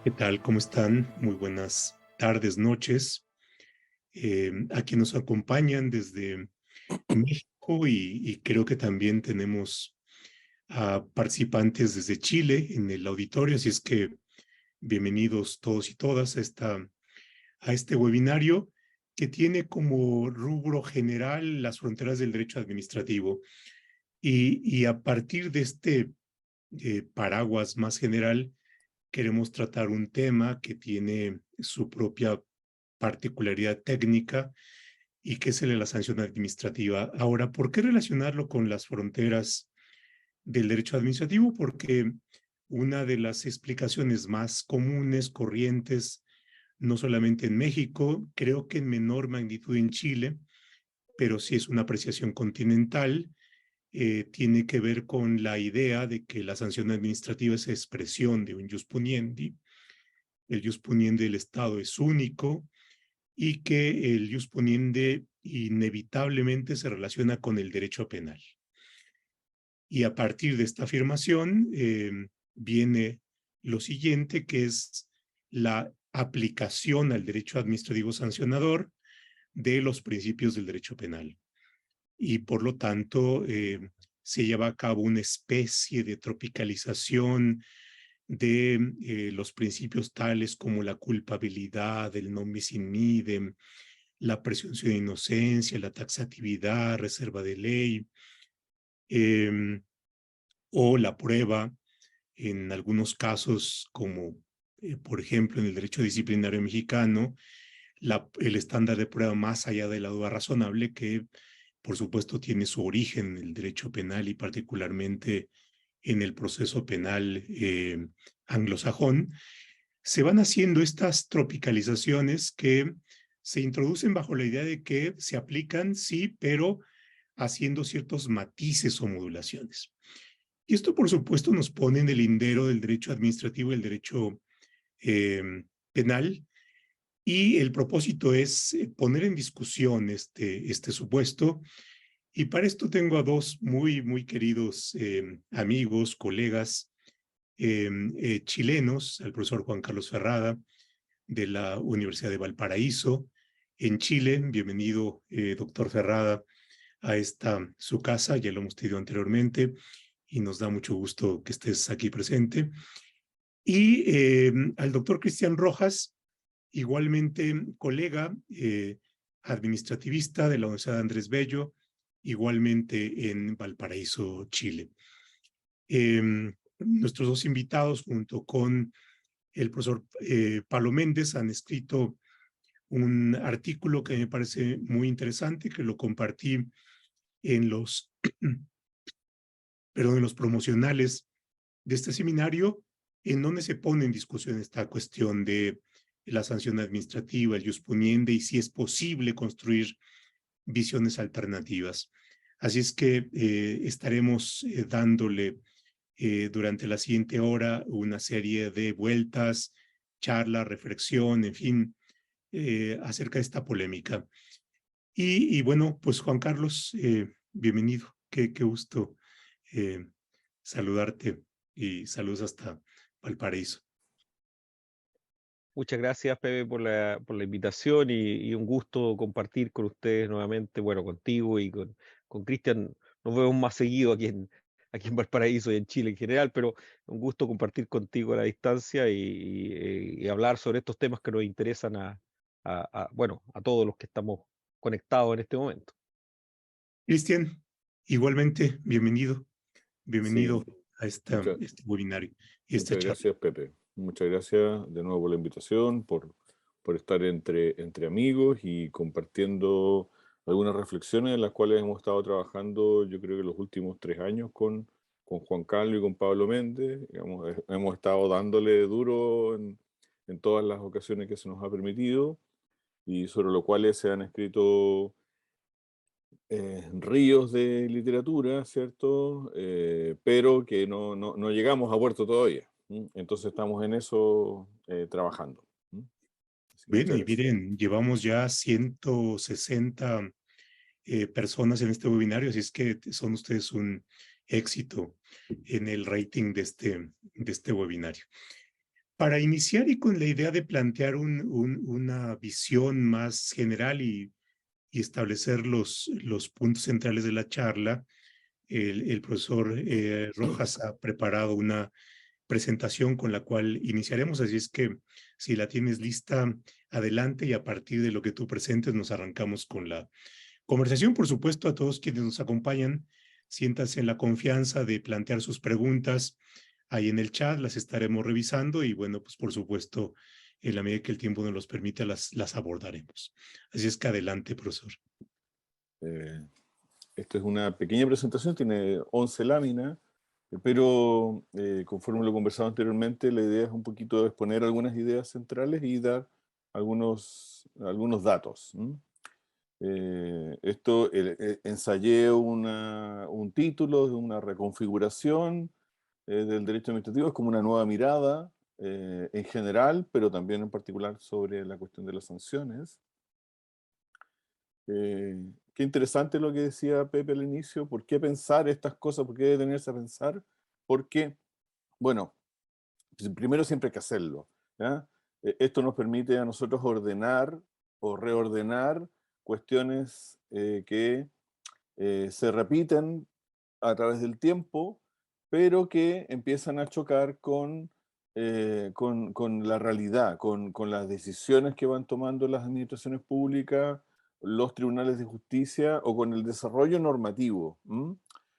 ¿Qué tal? ¿Cómo están? Muy buenas tardes, noches. A quienes nos acompañan desde México y creo que también tenemos a participantes desde Chile en el auditorio, así es que bienvenidos todos y todas a este webinario que tiene como rubro general las fronteras del derecho administrativo. Y a partir de este paraguas más general, queremos tratar un tema que tiene su propia particularidad técnica y que es el de la sanción administrativa. Ahora, ¿por qué relacionarlo con las fronteras del derecho administrativo? Porque una de las explicaciones más comunes, corrientes, no solamente en México, creo que en menor magnitud en Chile, pero sí es una apreciación continental, tiene que ver con la idea de que la sanción administrativa es expresión de un jus puniendi. El jus puniendi del Estado es único y que el jus puniendi inevitablemente se relaciona con el derecho penal. Y a partir de esta afirmación viene lo siguiente, que es la aplicación al derecho administrativo sancionador de los principios del derecho penal. Y por lo tanto, se lleva a cabo una especie de tropicalización de los principios tales como la culpabilidad, el non bis in idem, la presunción de inocencia, la taxatividad, reserva de ley, eh, o la prueba en algunos casos como, por ejemplo, en el derecho disciplinario mexicano, el estándar de prueba más allá de la duda razonable, que por supuesto tiene su origen en el derecho penal y particularmente en el proceso penal anglosajón. Se van haciendo estas tropicalizaciones que se introducen bajo la idea de que se aplican, sí, pero haciendo ciertos matices o modulaciones. Y esto, por supuesto, nos pone en el lindero del derecho administrativo y el derecho eh, penal. Y el propósito es poner en discusión este supuesto. Y para esto tengo a dos muy queridos amigos, colegas chilenos, al profesor Juan Carlos Ferrada, de la Universidad de Valparaíso, en Chile. Bienvenido, doctor Ferrada, a su casa, ya lo hemos tenido anteriormente, y nos da mucho gusto que estés aquí presente. Y al doctor Cristian Rojas, igualmente colega administrativista de la Universidad Andrés Bello, igualmente en Valparaíso, Chile. Nuestros dos invitados, junto con el profesor Pablo Méndez, han escrito un artículo que me parece muy interesante, que lo compartí en en los promocionales de este seminario, en donde se pone en discusión esta cuestión de la sanción administrativa, el jus puniendi, y si es posible construir visiones alternativas. Así es que estaremos dándole durante la siguiente hora una serie de vueltas, charla, reflexión, en fin, acerca de esta polémica. Y bueno, pues Juan Carlos, bienvenido. Qué gusto eh, saludarte y saludos hasta Valparaíso. Muchas gracias, Pepe, por la invitación y un gusto compartir con ustedes nuevamente, bueno, contigo y con Cristian. Nos vemos más seguido aquí en Valparaíso y en Chile en general, pero un gusto compartir contigo a la distancia y hablar sobre estos temas que nos interesan bueno, a todos los que estamos conectados en este momento. Cristian, igualmente, bienvenido, Sí, bienvenido a muchas, este webinario y esta muchas charla. gracias, Pepe. Muchas gracias de nuevo por la invitación, por estar entre amigos y compartiendo algunas reflexiones en las cuales hemos estado trabajando, yo creo que los últimos 3 años con Juan Carlos y con Pablo Méndez. Digamos, hemos estado dándole duro en todas las ocasiones que se nos ha permitido y sobre lo cual se han escrito ríos de literatura, ¿cierto? Pero que no llegamos a puerto todavía. Entonces estamos en eso trabajando. Así que Bueno, muchas y gracias. miren, llevamos ya 160 personas en este webinario, así es que son ustedes un éxito en el rating de este webinario. Para iniciar y con la idea de plantear una visión más general y establecer los puntos centrales de la charla, el profesor Rojas ha preparado una presentación con la cual iniciaremos, así es que si la tienes lista, adelante y a partir de lo que tú presentes nos arrancamos con la conversación. Por supuesto, a todos quienes nos acompañan, siéntanse en la confianza de plantear sus preguntas ahí en el chat, las estaremos revisando y bueno, pues por supuesto, en la medida que el tiempo nos los permita, las abordaremos. Así es que adelante, profesor. Esta es una pequeña presentación, tiene 11 láminas, pero conforme lo conversado anteriormente, la idea es un poquito exponer algunas ideas centrales y dar algunos datos. Ensayé un título de una reconfiguración del derecho administrativo, es como una nueva mirada en general, pero también en particular sobre la cuestión de las sanciones. Qué interesante lo que decía Pepe al inicio. ¿Por qué pensar estas cosas? ¿Por qué detenerse a pensar? Porque, bueno, primero siempre hay que hacerlo, ¿ya? Esto nos permite a nosotros ordenar o reordenar cuestiones que se repiten a través del tiempo, pero que empiezan a chocar con la realidad, con las decisiones que van tomando las administraciones públicas, los tribunales de justicia o con el desarrollo normativo.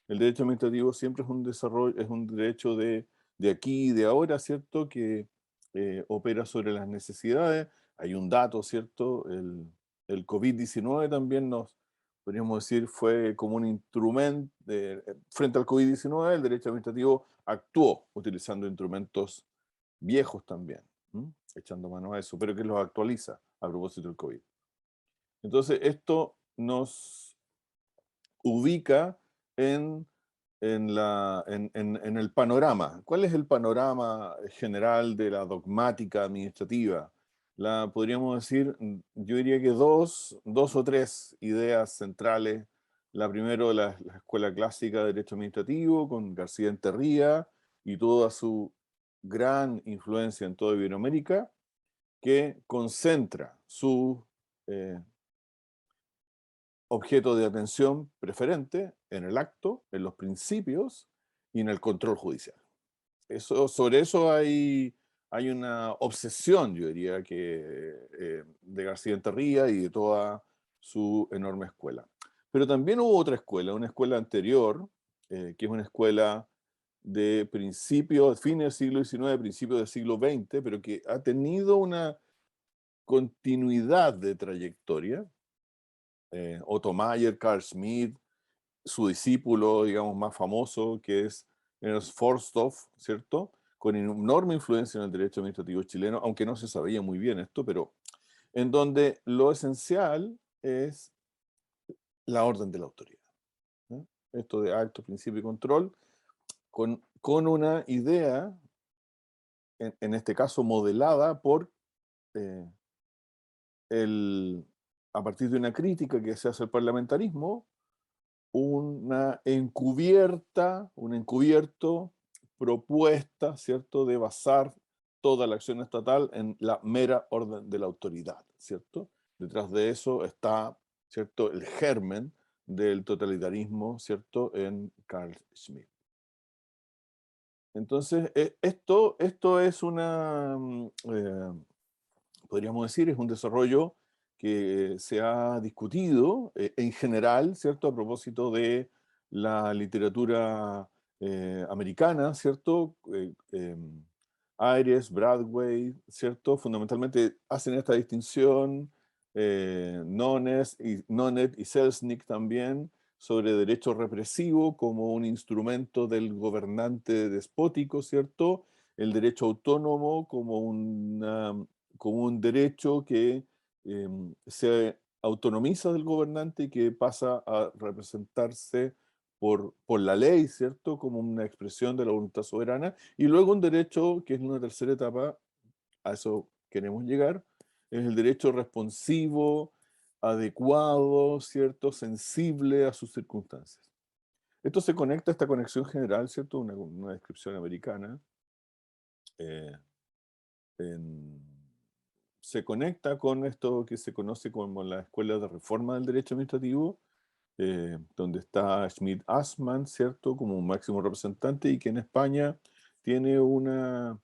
El derecho administrativo siempre es un desarrollo, es un derecho de aquí y de ahora, ¿cierto? Que opera sobre las necesidades. Hay un dato, ¿cierto? El COVID-19 también podríamos decir, fue como un instrumento frente al COVID-19, el derecho administrativo actuó utilizando instrumentos viejos también, echando mano a eso, pero que los actualiza a propósito del COVID. Entonces, esto nos ubica en el panorama. ¿Cuál es el panorama general de la dogmática administrativa? Podríamos decir, yo diría que dos o tres ideas centrales. La primera, la escuela clásica de Derecho Administrativo, con García Enterría y toda su gran influencia en toda Iberoamérica, que concentra su objeto de atención preferente en el acto, en los principios y en el control judicial. Sobre eso hay una obsesión, yo diría, de García Enterría y de toda su enorme escuela. Pero también hubo otra escuela, una escuela anterior, que es una escuela de fines del siglo XIX, principios del siglo XX, pero que ha tenido una continuidad de trayectoria. Otto Mayer, Carl Schmitt, su discípulo, digamos, más famoso, que es Ernst Forsthoff, ¿cierto? Con enorme influencia en el derecho administrativo chileno, aunque no se sabía muy bien esto, pero en donde lo esencial es la orden de la autoridad, ¿no? Esto de acto, principio y control, con una idea, en este caso modelada por eh, a partir de una crítica que se hace al parlamentarismo, un encubierto propuesta, ¿cierto?, de basar toda la acción estatal en la mera orden de la autoridad, ¿cierto? Detrás de eso está, ¿cierto?, el germen del totalitarismo, ¿cierto?, en Carl Schmitt. Entonces, esto es podríamos decir, es un desarrollo que se ha discutido en general, ¿cierto? A propósito de la literatura americana, ¿cierto? Ayres, Bradway, ¿cierto? Fundamentalmente hacen esta distinción, Nonet y Selznick también, sobre derecho represivo como un instrumento del gobernante despótico, ¿cierto? El derecho autónomo como un derecho que se autonomiza del gobernante y que pasa a representarse por la ley, ¿cierto? Como una expresión de la voluntad soberana. Y luego un derecho, que es una tercera etapa, a eso queremos llegar, es el derecho responsivo, adecuado, ¿cierto? Sensible a sus circunstancias. Esto se conecta a esta conexión general, ¿cierto? Una descripción americana. se conecta con esto que se conoce como la Escuela de Reforma del Derecho Administrativo, donde está Schmidt-Assmann, ¿cierto?, como un máximo representante, y que en España tiene una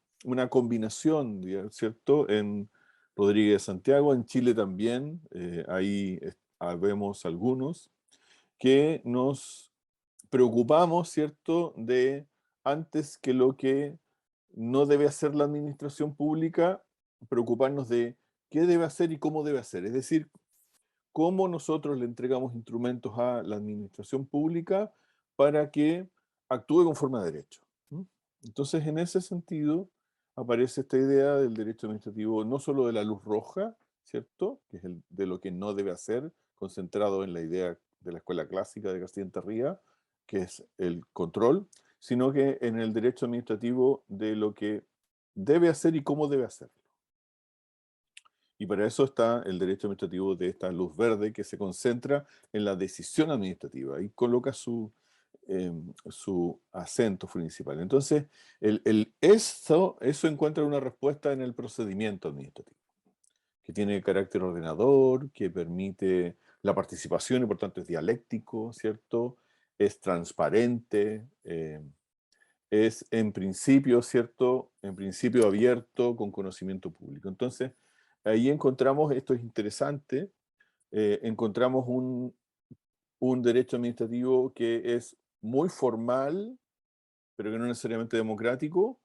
combinación, ¿cierto?, en Rodríguez de Santiago, en Chile también, ahí vemos algunos, que nos preocupamos, ¿cierto?, de antes que lo que no debe hacer la administración pública, preocuparnos de qué debe hacer y cómo debe hacer. Es decir, cómo nosotros le entregamos instrumentos a la administración pública para que actúe conforme a derecho. Entonces, en ese sentido, aparece esta idea del derecho administrativo, no solo de la luz roja, ¿cierto?, que es de lo que no debe hacer, concentrado en la idea de la escuela clásica de García-Tarría, que es el control, sino que en el derecho administrativo de lo que debe hacer y cómo debe hacerlo. Y para eso está el derecho administrativo de esta luz verde, que se concentra en la decisión administrativa y coloca su acento principal. Entonces, eso encuentra una respuesta en el procedimiento administrativo, que tiene carácter ordenador, que permite la participación y por tanto es dialéctico, ¿cierto? Es transparente, es en principio, ¿cierto?, en principio abierto con conocimiento público. Entonces, ahí encontramos, esto es interesante, encontramos un derecho administrativo que es muy formal, pero que no necesariamente democrático,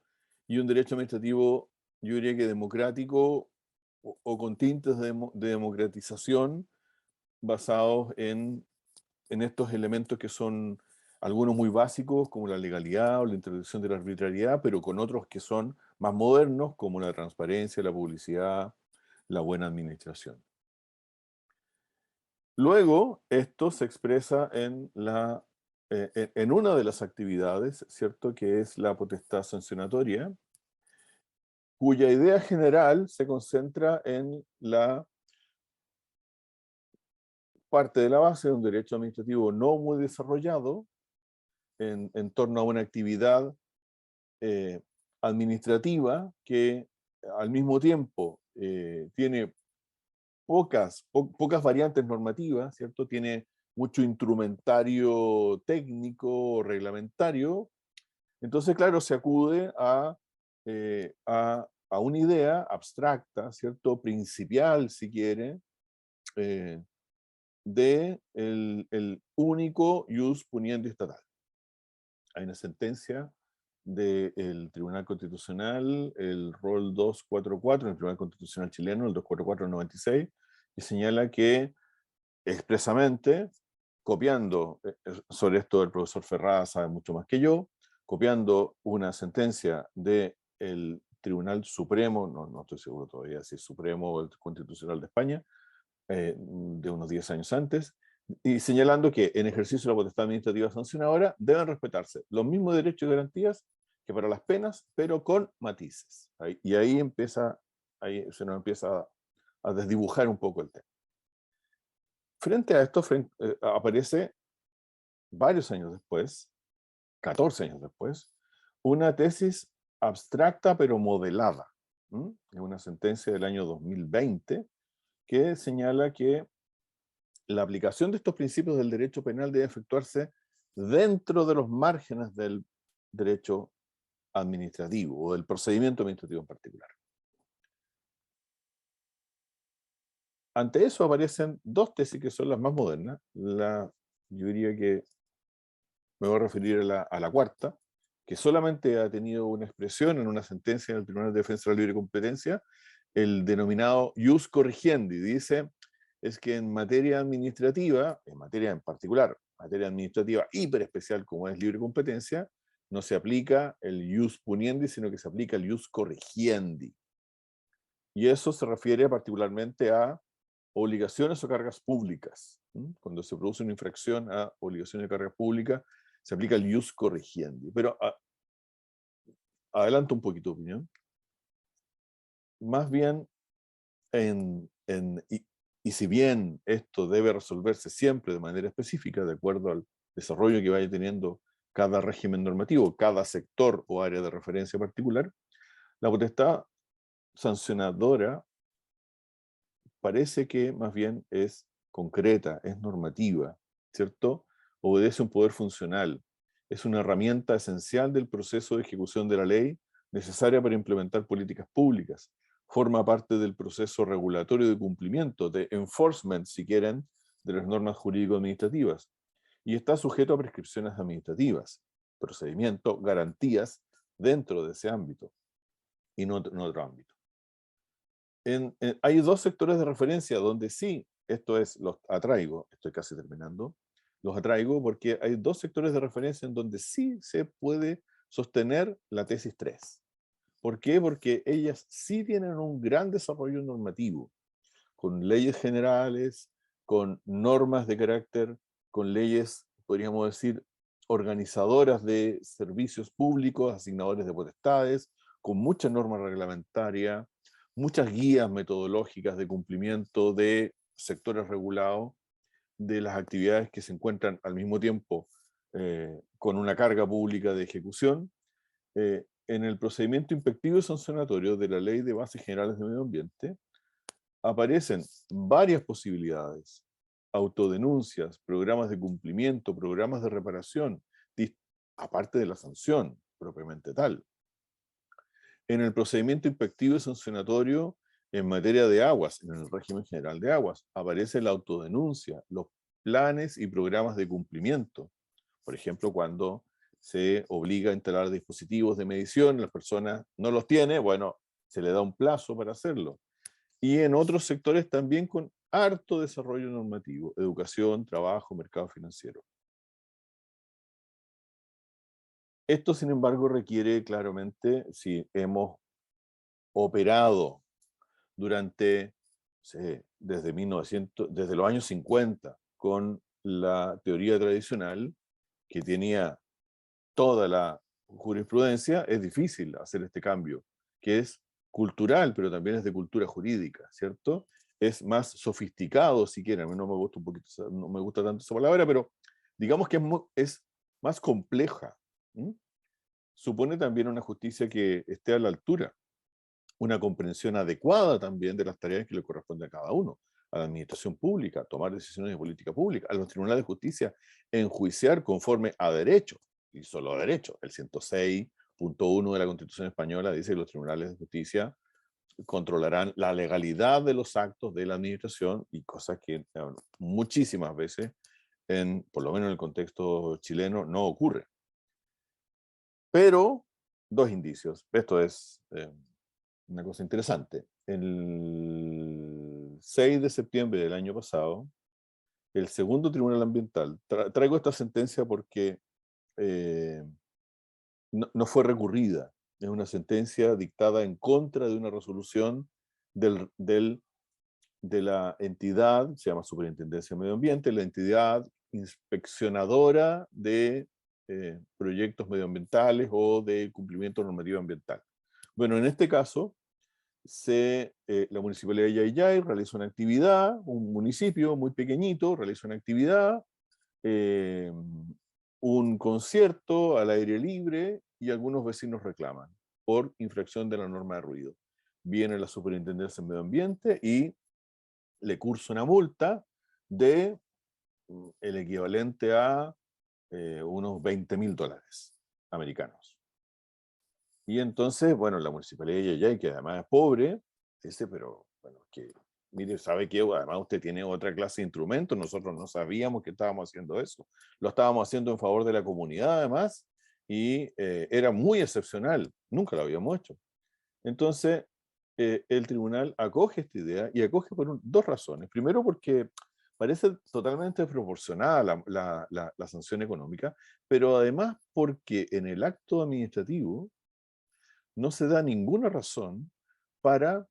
y un derecho administrativo, yo diría que democrático o con tintes de democratización basados en estos elementos que son algunos muy básicos, como la legalidad o la introducción de la arbitrariedad, pero con otros que son más modernos, como la transparencia, la publicidad, la buena administración. Luego, esto se expresa en una de las actividades, ¿cierto?, que es la potestad sancionatoria, cuya idea general se concentra en la parte de la base de un derecho administrativo no muy desarrollado en torno a una actividad administrativa que al mismo tiempo tiene pocas variantes normativas, ¿cierto? Tiene mucho instrumentario técnico, reglamentario. Entonces, claro, se acude a una idea abstracta, ¿cierto? Principial, si quiere, de el único ius puniendi estatal. Hay una sentencia del Tribunal Constitucional, el rol 244, en el Tribunal Constitucional chileno, el 244/96, que señala que expresamente, copiando, sobre esto el profesor Ferrada sabe mucho más que yo, copiando una sentencia del Tribunal Supremo, no estoy seguro todavía si es Supremo o el Constitucional de España, de unos 10 años antes, y señalando que en ejercicio de la potestad administrativa sancionadora deben respetarse los mismos derechos y garantías que para las penas, pero con matices. Y ahí se nos empieza a desdibujar un poco el tema. Frente a esto aparece varios años después, 14 años después, una tesis abstracta pero modelada. Es una sentencia del año 2020 que señala que la aplicación de estos principios del derecho penal debe efectuarse dentro de los márgenes del derecho administrativo o del procedimiento administrativo en particular. Ante eso aparecen dos tesis que son las más modernas. Yo diría que me voy a referir a la cuarta, que solamente ha tenido una expresión en una sentencia en el Tribunal de Defensa de la Libre Competencia, el denominado ius corrigendi. Dice, es que en materia administrativa, en materia en particular, materia administrativa hiper especial como es libre competencia, no se aplica el ius puniendi, sino que se aplica el ius corrigiendi. Y eso se refiere particularmente a obligaciones o cargas públicas. Cuando se produce una infracción a obligaciones o cargas públicas, se aplica el ius corrigiendi. Pero adelanto un poquito opinión. Más bien, y si bien esto debe resolverse siempre de manera específica, de acuerdo al desarrollo que vaya teniendo cada régimen normativo, cada sector o área de referencia particular, la potestad sancionadora parece que más bien es concreta, es normativa, ¿cierto? Obedece a un poder funcional. Es una herramienta esencial del proceso de ejecución de la ley necesaria para implementar políticas públicas. Forma parte del proceso regulatorio de cumplimiento, de enforcement, si quieren, de las normas jurídico-administrativas. Y está sujeto a prescripciones administrativas, procedimiento, garantías dentro de ese ámbito y no en otro ámbito. Hay dos sectores de referencia donde sí, esto es, los atraigo, estoy casi terminando, los atraigo porque hay dos sectores de referencia en donde sí se puede sostener la tesis 3. ¿Por qué? Porque ellas sí tienen un gran desarrollo normativo, con leyes generales, con normas de carácter, con leyes, podríamos decir, organizadoras de servicios públicos, asignadores de potestades, con mucha norma reglamentaria, muchas guías metodológicas de cumplimiento de sectores regulados, de las actividades que se encuentran al mismo tiempo con una carga pública de ejecución. En el procedimiento inspectivo y sancionatorio de la Ley de Bases Generales de Medio Ambiente aparecen varias posibilidades: autodenuncias, programas de cumplimiento, programas de reparación, aparte de la sanción propiamente tal. En el procedimiento inspectivo y sancionatorio en materia de aguas, en el régimen general de aguas, aparece la autodenuncia, los planes y programas de cumplimiento. Por ejemplo, cuando se obliga a instalar dispositivos de medición, las personas no los tiene, bueno, se le da un plazo para hacerlo. Y en otros sectores también con harto desarrollo normativo, educación, trabajo, mercado financiero. Esto, sin embargo, requiere claramente, si hemos operado durante, desde los años 50, con la teoría tradicional, que tenía toda la jurisprudencia, es difícil hacer este cambio, que es cultural, pero también es de cultura jurídica, ¿cierto? Es más sofisticado, si quieren. A mí no me gusta un poquito, no me gusta tanto esa palabra, pero digamos que es más compleja. Supone también una justicia que esté a la altura, una comprensión adecuada también de las tareas que le corresponden a cada uno, a la administración pública, tomar decisiones de política pública, a los tribunales de justicia, enjuiciar conforme a derecho, y solo a derecho. El 106.1 de la Constitución Española dice que los tribunales de justicia controlarán la legalidad de los actos de la administración, y cosas que muchísimas veces, por lo menos en el contexto chileno, no ocurre. Pero, dos indicios. Esto es una cosa interesante. El 6 de septiembre del año pasado, el segundo tribunal ambiental, traigo esta sentencia porque no fue recurrida, es una sentencia dictada en contra de una resolución de la entidad, se llama Superintendencia de Medio Ambiente, la entidad inspeccionadora de proyectos medioambientales o de cumplimiento normativo ambiental. Bueno, en este caso, la Municipalidad de Yayay realiza una actividad, un municipio muy pequeñito realiza una actividad, un concierto al aire libre, y algunos vecinos reclaman por infracción de la norma de ruido. Viene la Superintendencia de Medio Ambiente y le cursa una multa de el equivalente a unos $20.000 americanos. Y entonces, bueno, la Municipalidad de Yayay, que además es pobre, dice, pero, bueno, que, mire, ¿sabe qué? Además usted tiene otra clase de instrumentos, nosotros no sabíamos que estábamos haciendo eso. Lo estábamos haciendo en favor de la comunidad, además, y era muy excepcional, nunca lo habíamos hecho. Entonces, el tribunal acoge esta idea, y acoge por dos razones. Primero, porque parece totalmente desproporcionada la sanción económica, pero además porque en el acto administrativo no se da ninguna razón para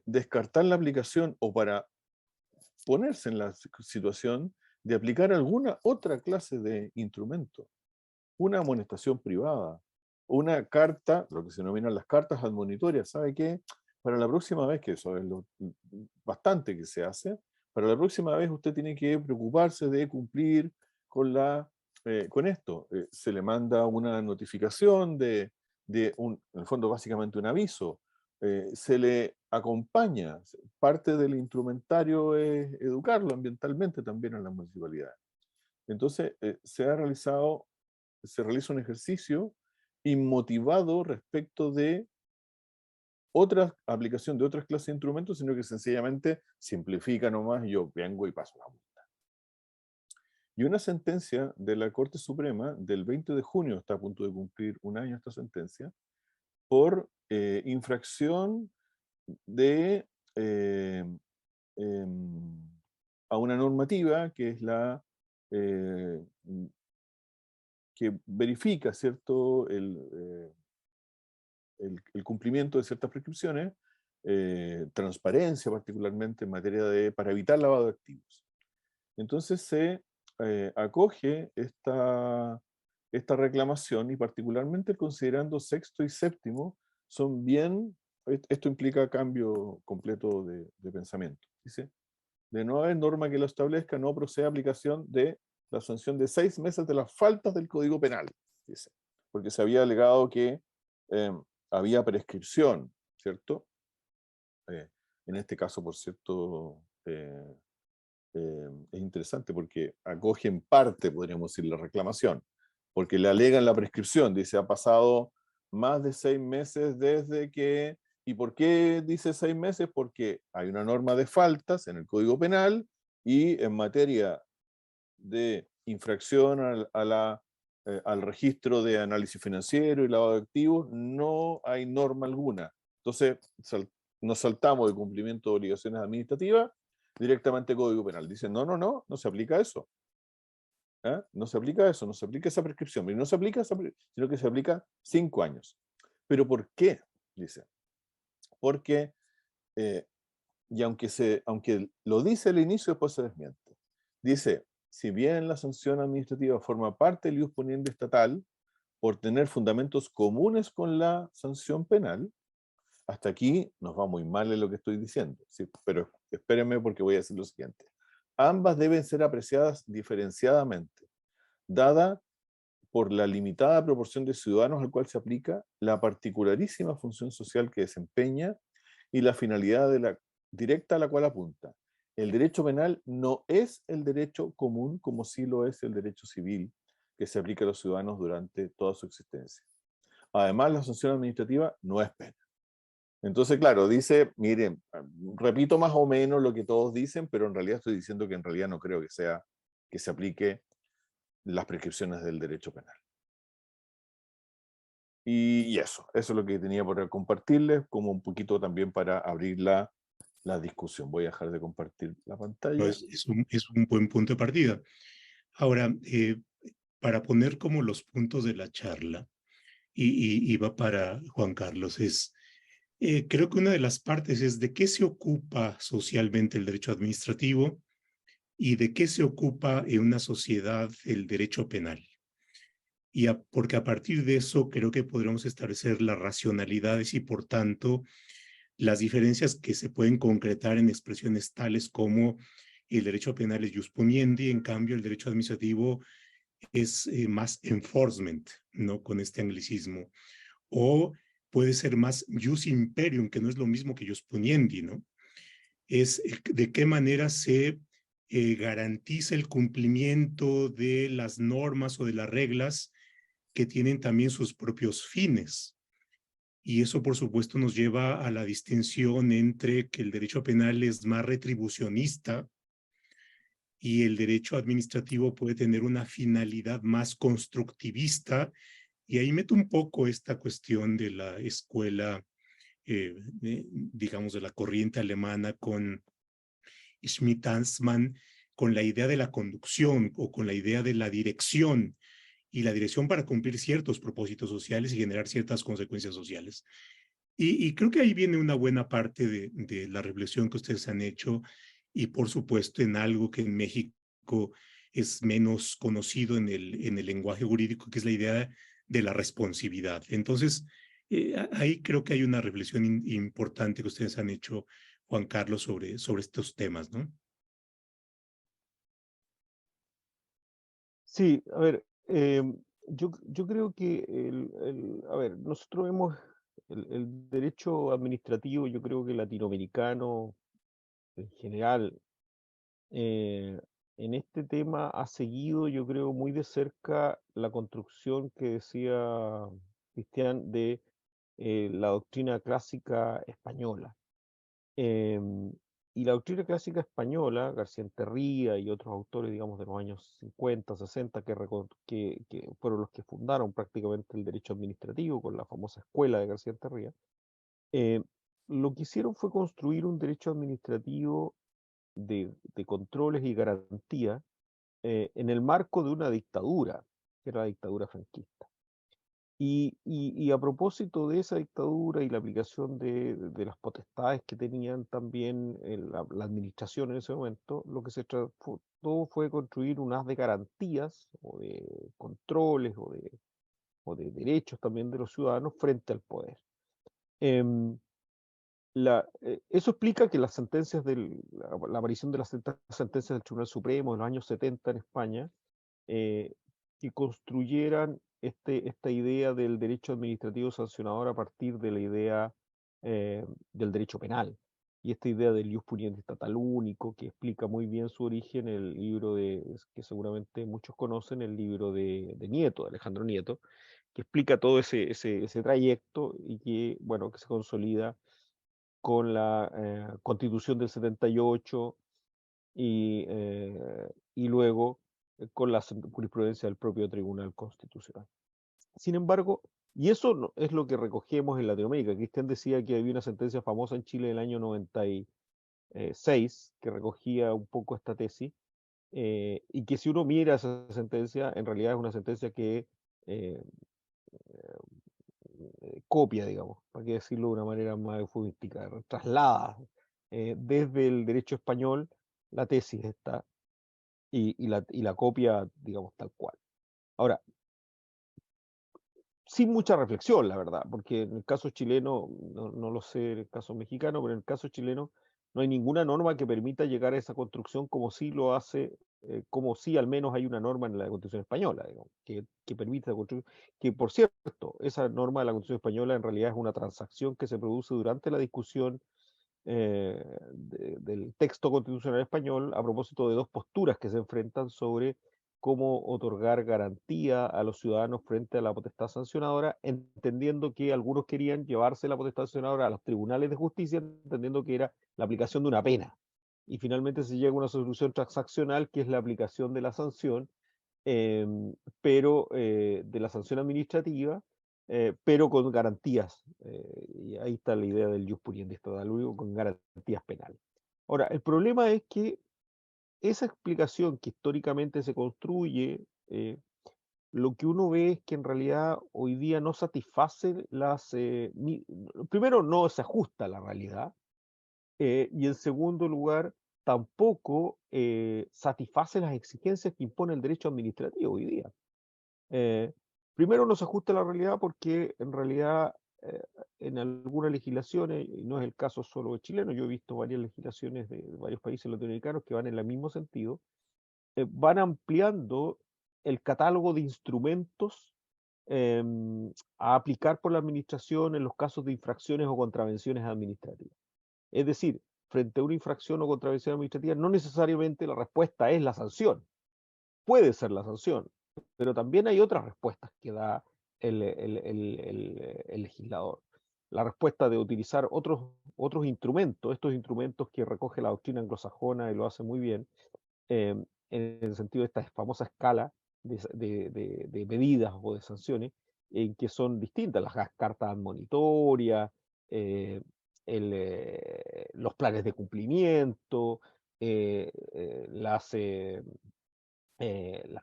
descartar la aplicación o para ponerse en la situación de aplicar alguna otra clase de instrumento. Una amonestación privada, una carta, lo que se denominan las cartas admonitorias. ¿Sabe qué? Para la próxima vez, que eso es bastante que se hace, para la próxima vez usted tiene que preocuparse de cumplir con esto. Se le manda una notificación en el fondo básicamente un aviso. se le acompaña, parte del instrumentario es educarlo ambientalmente también en las municipalidades. Entonces, se realiza un ejercicio inmotivado respecto de otras aplicación de otras clases de instrumentos, sino que sencillamente simplifica nomás y yo vengo y paso la multa. Y una sentencia de la Corte Suprema del 20 de junio, está a punto de cumplir un año esta sentencia, por infracción de eh, em, a una normativa que es la que verifica, ¿cierto?, el cumplimiento de ciertas prescripciones, transparencia particularmente en materia para evitar lavado de activos. Entonces se acoge esta reclamación y particularmente considerando sexto y séptimo, son bien, esto implica cambio completo de pensamiento. Dice, de no haber norma que lo establezca, no procede a aplicación de la sanción de 6 meses de las faltas del Código Penal, dice, porque se había alegado que había prescripción, ¿cierto? En este caso, por cierto, es interesante porque acoge en parte, podríamos decir, la reclamación, porque le alegan la prescripción, dice, ha pasado más de 6 meses desde que... ¿Y por qué dice 6 meses? Porque hay una norma de faltas en el Código Penal y en materia de infracción al registro de análisis financiero y lavado de activos, no hay norma alguna. Entonces, nos saltamos de cumplimiento de obligaciones administrativas directamente Código Penal. Dicen, no se aplica eso. No se aplica eso, no se aplica esa prescripción. Y no se aplica sino que se aplica 5 años. ¿Pero por qué? Dice. Porque, y aunque lo dice al inicio, después se desmiente. Dice, si bien la sanción administrativa forma parte del ius poniendi estatal, por tener fundamentos comunes con la sanción penal, hasta aquí nos va muy mal en lo que estoy diciendo, ¿sí? Pero espérenme porque voy a decir lo siguiente. Ambas deben ser apreciadas diferenciadamente, dada por la limitada proporción de ciudadanos al cual se aplica, la particularísima función social que desempeña y la finalidad directa a la cual apunta. El derecho penal no es el derecho común como sí lo es el derecho civil que se aplica a los ciudadanos durante toda su existencia. Además, la sanción administrativa no es pena. Entonces, claro, dice, miren, repito más o menos lo que todos dicen, pero en realidad estoy diciendo que en realidad no creo que se aplique las prescripciones del derecho penal. Y eso es lo que tenía por compartirles, como un poquito también para abrir la discusión. Voy a dejar de compartir la pantalla. Es un buen punto de partida. Ahora, para poner como los puntos de la charla, y va para Juan Carlos, creo que una de las partes es de qué se ocupa socialmente el derecho administrativo y de qué se ocupa en una sociedad el derecho penal. Porque a partir de eso creo que podremos establecer las racionalidades y por tanto las diferencias que se pueden concretar en expresiones tales como el derecho penal es jus puniendi, en cambio el derecho administrativo es más enforcement, ¿no? Con este anglicismo. O puede ser más jus imperium, que no es lo mismo que jus puniendi, ¿no? Es de qué manera se garantiza el cumplimiento de las normas o de las reglas que tienen también sus propios fines. Y eso, por supuesto, nos lleva a la distinción entre que el derecho penal es más retribucionista y el derecho administrativo puede tener una finalidad más constructivista. Y ahí meto un poco esta cuestión de la escuela, digamos, de la corriente alemana con Schmidt-Hansmann, con la idea de la conducción o con la idea de la dirección, y la dirección para cumplir ciertos propósitos sociales y generar ciertas consecuencias sociales. Y creo que ahí viene una buena parte de la reflexión que ustedes han hecho y por supuesto en algo que en México es menos conocido en el lenguaje jurídico, que es la idea de la responsividad. Entonces, ahí creo que hay una reflexión importante que ustedes han hecho, Juan Carlos, sobre estos temas, ¿no? Sí, a ver, yo creo que, a ver, nosotros hemos El derecho administrativo, yo creo que latinoamericano en general, eh, en este tema ha seguido, yo creo, muy de cerca la construcción que decía Cristian de la doctrina clásica española. Em, y la doctrina clásica española, García Enterría y otros autores, digamos, de los años 50, 60, que fueron los que fundaron prácticamente el derecho administrativo con la famosa escuela de García Enterría, eh, lo que hicieron fue construir un derecho administrativo de controles y garantías en el marco de una dictadura, que era la dictadura franquista. Y a propósito de esa dictadura y la aplicación de las potestades que tenían también la administración en ese momento, lo que se trató fue construir un haz de garantías o de controles o de derechos también de los ciudadanos frente al poder. Em, eso explica que las sentencias la aparición de las sentencias del Tribunal Supremo en los años 70 en España, eh, que construyeran esta idea del derecho administrativo sancionador a partir de la idea del derecho penal. Y esta idea del ius puniendi estatal único, que explica muy bien su origen en el libro que seguramente muchos conocen, el libro de Nieto, de Alejandro Nieto, que explica todo ese trayecto y que, bueno, que se consolida con la Constitución del 78 y luego con la jurisprudencia del propio Tribunal Constitucional. Sin embargo, y eso es lo que recogemos en Latinoamérica. Cristian decía que había una sentencia famosa en Chile del año 96 que recogía un poco esta tesis, y que si uno mira esa sentencia, en realidad es una sentencia que eh, copia, digamos, para qué decirlo de una manera más eufemística, traslada desde el derecho español la tesis está y la copia, digamos, tal cual. Ahora, sin mucha reflexión, la verdad, porque en el caso chileno, no lo sé en el caso mexicano, pero en el caso chileno no hay ninguna norma que permita llegar a esa construcción como si lo hace, como si al menos hay una norma en la Constitución española, digamos, que permite la construcción, que por cierto, esa norma de la Constitución española en realidad es una transacción que se produce durante la discusión del texto constitucional español a propósito de dos posturas que se enfrentan sobre cómo otorgar garantía a los ciudadanos frente a la potestad sancionadora, entendiendo que algunos querían llevarse la potestad sancionadora a los tribunales de justicia, entendiendo que era la aplicación de una pena. Y finalmente se llega a una solución transaccional que es la aplicación de la sanción, pero de la sanción administrativa, pero con garantías. Y ahí está la idea del ius puniendi estatal único con garantías penales. Ahora, el problema es que esa explicación que históricamente se construye, lo que uno ve es que en realidad hoy día no satisface primero no se ajusta a la realidad, y en segundo lugar tampoco satisface las exigencias que impone el derecho administrativo hoy día. Primero no se ajusta a la realidad porque en realidad en algunas legislaciones, y no es el caso solo de chileno, yo he visto varias legislaciones de varios países latinoamericanos que van en el mismo sentido, van ampliando el catálogo de instrumentos a aplicar por la administración en los casos de infracciones o contravenciones administrativas. Es decir, frente a una infracción o contravención administrativa, no necesariamente la respuesta es la sanción, puede ser la sanción, pero también hay otras respuestas que da el legislador. La respuesta de utilizar otros instrumentos, estos instrumentos que recoge la doctrina anglosajona y lo hace muy bien, en el sentido de esta famosa escala de medidas o de sanciones, en que son distintas, las cartas admonitorias, eh, los planes de cumplimiento, las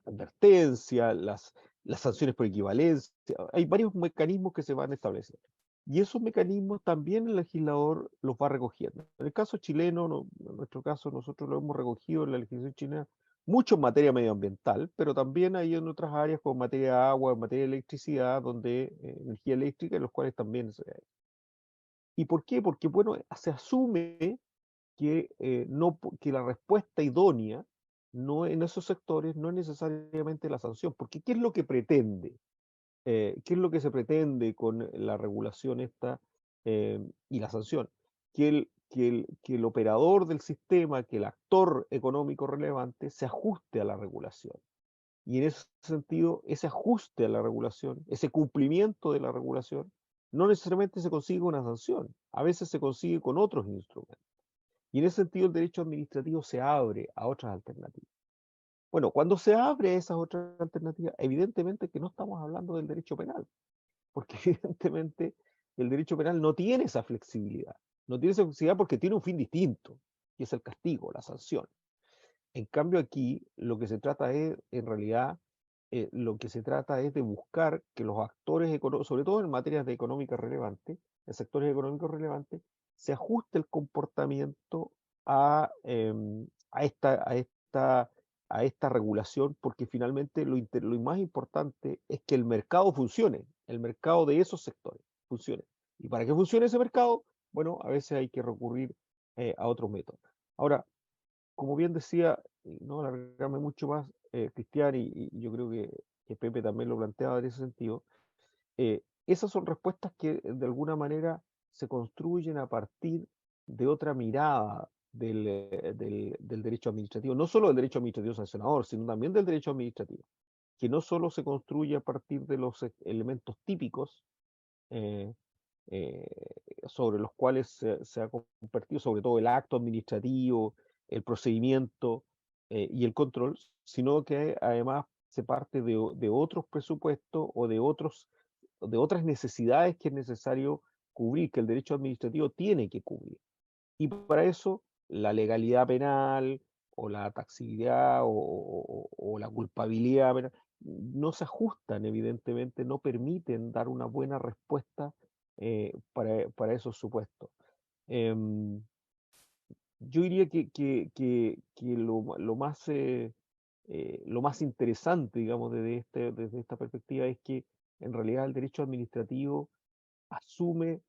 advertencias, las sanciones por equivalencia. Hay varios mecanismos que se van estableciendo. Y esos mecanismos también el legislador los va recogiendo. En el caso chileno, en nuestro caso, nosotros lo hemos recogido en la legislación chilena, mucho en materia medioambiental, pero también hay en otras áreas como en materia de agua, en materia de electricidad, donde energía eléctrica, en los cuales también se... ¿Y por qué? Porque, bueno, se asume que la respuesta idónea no, en esos sectores no es necesariamente la sanción, porque ¿qué es lo que pretende? ¿qué es lo que se pretende con la regulación esta y la sanción? Que el operador del sistema, que el actor económico relevante se ajuste a la regulación. Y en ese sentido, ese ajuste a la regulación, ese cumplimiento de la regulación, no necesariamente se consigue con una sanción, a veces se consigue con otros instrumentos. Y en ese sentido, el derecho administrativo se abre a otras alternativas. Bueno, cuando se abre a esas otras alternativas, evidentemente que no estamos hablando del derecho penal, porque evidentemente el derecho penal no tiene esa flexibilidad. No tiene esa flexibilidad porque tiene un fin distinto, que es el castigo, la sanción. En cambio aquí lo que se trata es, en realidad, lo que se trata es de buscar que los actores económicos, sobre todo en materias de económica relevante, en sectores económicos relevantes, se ajuste el comportamiento a, a esta regulación, porque finalmente lo más importante es que el mercado funcione, el mercado de esos sectores funcione. Y para que funcione ese mercado, bueno, a veces hay que recurrir a otros métodos. Ahora, como bien decía, y no alargarme mucho más, Cristian, y yo creo que Pepe también lo planteaba en ese sentido, esas son respuestas que de alguna manera se construyen a partir de otra mirada del derecho administrativo, no solo del derecho administrativo sancionador, sino también del derecho administrativo, que no solo se construye a partir de los elementos típicos eh, eh, sobre los cuales se ha convertido, sobre todo el acto administrativo, el procedimiento y el control, sino que además se parte de otros presupuestos o de otras necesidades que es necesario cubrir, que el derecho administrativo tiene que cubrir. Y para eso la legalidad penal o la taxibilidad o la culpabilidad penal no se ajustan, evidentemente, no permiten dar una buena respuesta para esos supuestos. Em, yo diría que lo más interesante, digamos, desde esta perspectiva es que en realidad el derecho administrativo asume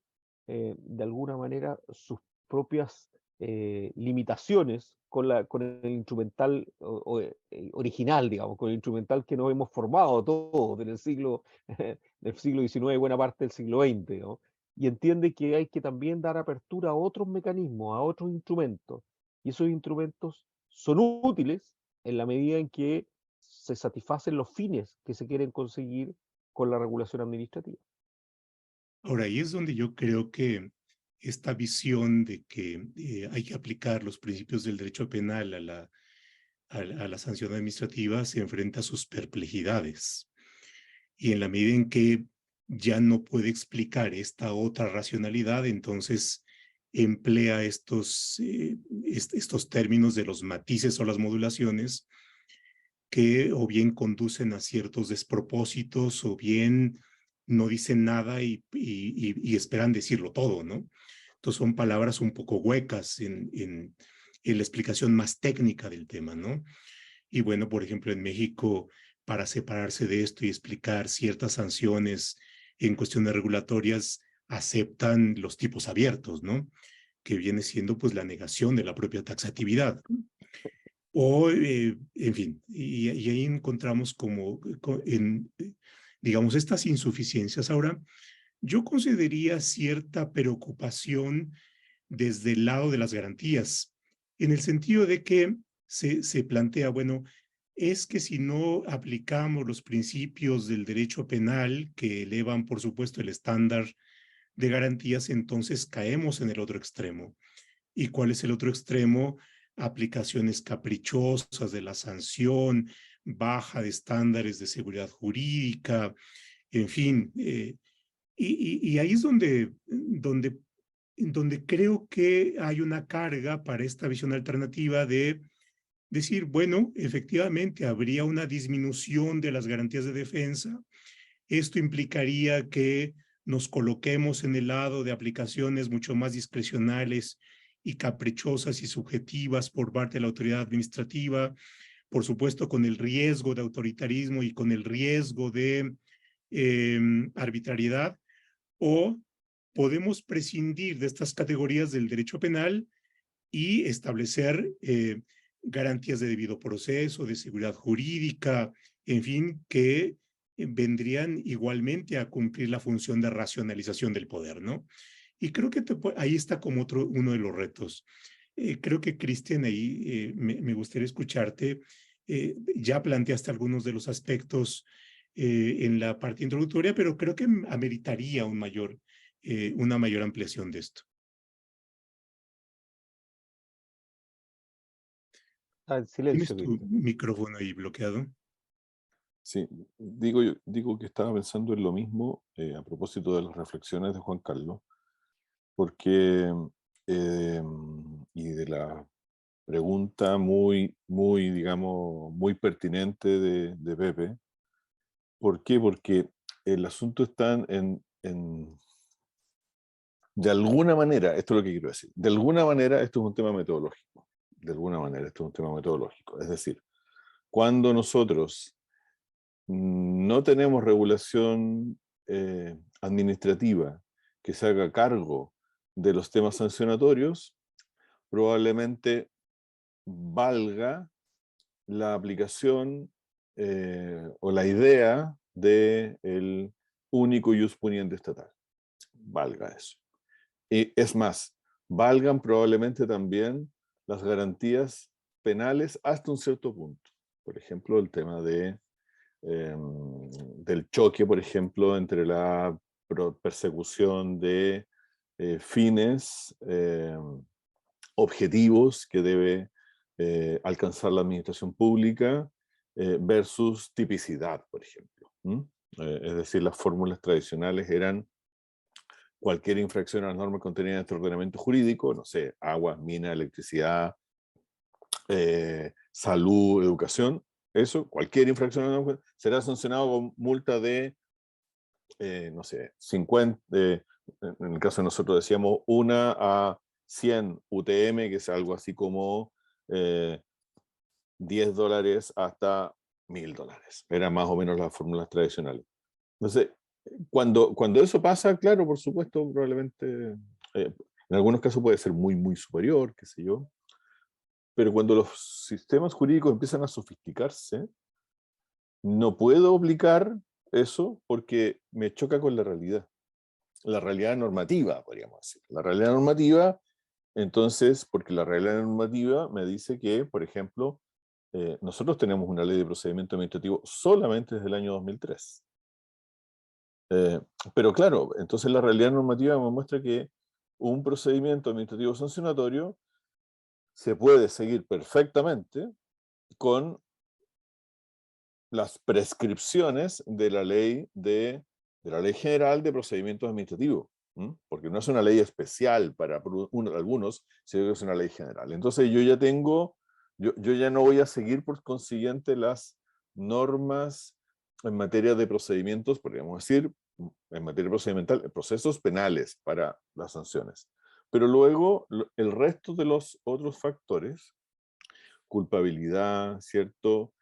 de alguna manera sus propias limitaciones con el instrumental original, digamos, con el instrumental que nos hemos formado todos del siglo XIX y buena parte del siglo XX, ¿no? Y entiende que hay que también dar apertura a otros mecanismos, a otros instrumentos. Y esos instrumentos son útiles en la medida en que se satisfacen los fines que se quieren conseguir con la regulación administrativa. Ahora, ahí es donde yo creo que esta visión de que hay que aplicar los principios del derecho penal a la sanción administrativa se enfrenta a sus perplejidades. Y en la medida en que ya no puede explicar esta otra racionalidad, entonces emplea estos términos de los matices o las modulaciones que o bien conducen a ciertos despropósitos o bien no dicen nada y esperan decirlo todo, ¿no? Entonces son palabras un poco huecas en la explicación más técnica del tema, ¿no? Y bueno, por ejemplo, en México, para separarse de esto y explicar ciertas sanciones en cuestiones regulatorias, aceptan los tipos abiertos, ¿no? Que viene siendo pues la negación de la propia taxatividad. O, en fin, y ahí encontramos digamos, estas insuficiencias. Ahora, yo consideraría cierta preocupación desde el lado de las garantías, en el sentido de que se plantea, bueno, es que si no aplicamos los principios del derecho penal que elevan, por supuesto, el estándar de garantías, entonces caemos en el otro extremo. ¿Y cuál es el otro extremo? Aplicaciones caprichosas de la sanción, baja de estándares de seguridad jurídica, en fin. Y ahí es donde creo que hay una carga para esta visión alternativa de decir, bueno, efectivamente habría una disminución de las garantías de defensa. Esto implicaría que nos coloquemos en el lado de aplicaciones mucho más discrecionales y caprichosas y subjetivas por parte de la autoridad administrativa, por supuesto con el riesgo de autoritarismo y con el riesgo de arbitrariedad, o podemos prescindir de estas categorías del derecho penal y establecer garantías de debido proceso, de seguridad jurídica, en fin, que vendrían igualmente a cumplir la función de racionalización del poder, ¿no? Y creo que ahí está como uno de los retos. Creo que, Cristian, ahí me gustaría escucharte. Ya planteaste algunos de los aspectos en la parte introductoria, pero creo que ameritaría una mayor ampliación de esto. En ¿Tienes silencio, tu Cristian. micrófono ahí bloqueado? Sí, digo que estaba pensando en lo mismo a propósito de las reflexiones de Juan Carlos, porque, y de la pregunta muy, digamos, muy pertinente de Pepe. ¿Por qué? Porque el asunto está de alguna manera, esto es lo que quiero decir, de alguna manera esto es un tema metodológico, de alguna manera esto es un tema metodológico. Es decir, cuando nosotros no tenemos regulación administrativa que se haga cargo de los temas sancionatorios, probablemente valga la aplicación o la idea del único ius puniendi estatal. Valga eso. Y es más, valgan probablemente también las garantías penales hasta un cierto punto. Por ejemplo, el tema del choque, por ejemplo, entre la persecución de fines objetivos que debe alcanzar la administración pública versus tipicidad, por ejemplo. Es decir, las fórmulas tradicionales eran cualquier infracción a las normas contenidas en este ordenamiento jurídico, no sé, agua, mina, electricidad, salud, educación, eso, cualquier infracción a las normas será sancionado con multa de, no sé, 50, en el caso de nosotros decíamos 1 a 100 UTM, que es algo así como $10 hasta $1000. Eran más o menos las fórmulas tradicionales. Entonces, cuando eso pasa, claro, por supuesto, probablemente, en algunos casos puede ser muy superior, qué sé yo, pero cuando los sistemas jurídicos empiezan a sofisticarse, no puedo aplicar eso porque me choca con la realidad normativa, podríamos decir. La realidad normativa, entonces, porque la realidad normativa me dice que, por ejemplo, nosotros tenemos una ley de procedimiento administrativo solamente desde el año 2003. Pero claro, entonces la realidad normativa me muestra que un procedimiento administrativo sancionatorio se puede seguir perfectamente con las prescripciones de la ley general de procedimientos administrativos, porque no es una ley especial para algunos, sino que es una ley general. Entonces yo ya no voy a seguir por consiguiente las normas en materia de procedimientos, podríamos decir, en materia procedimental, procesos penales para las sanciones. Pero luego el resto de los otros factores, culpabilidad, ¿cierto?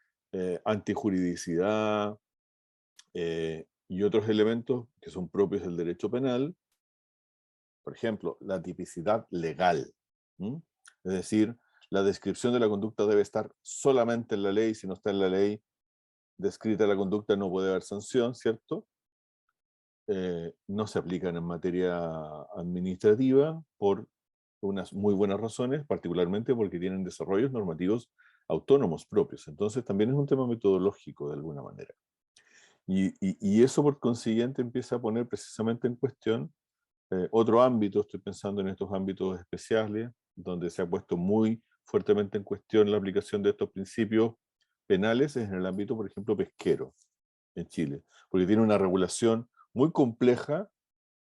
Antijuridicidad y otros elementos que son propios del derecho penal, por ejemplo, la tipicidad legal. Es decir, la descripción de la conducta debe estar solamente en la ley, si no está en la ley descrita la conducta no puede haber sanción, ¿cierto? No se aplican en materia administrativa por unas muy buenas razones, particularmente porque tienen desarrollos normativos autónomos propios. Entonces también es un tema metodológico de alguna manera. Y eso por consiguiente empieza a poner precisamente en cuestión otro ámbito. Estoy pensando en estos ámbitos especiales, donde se ha puesto muy fuertemente en cuestión la aplicación de estos principios penales, es en el ámbito, por ejemplo, pesquero en Chile, porque tiene una regulación muy compleja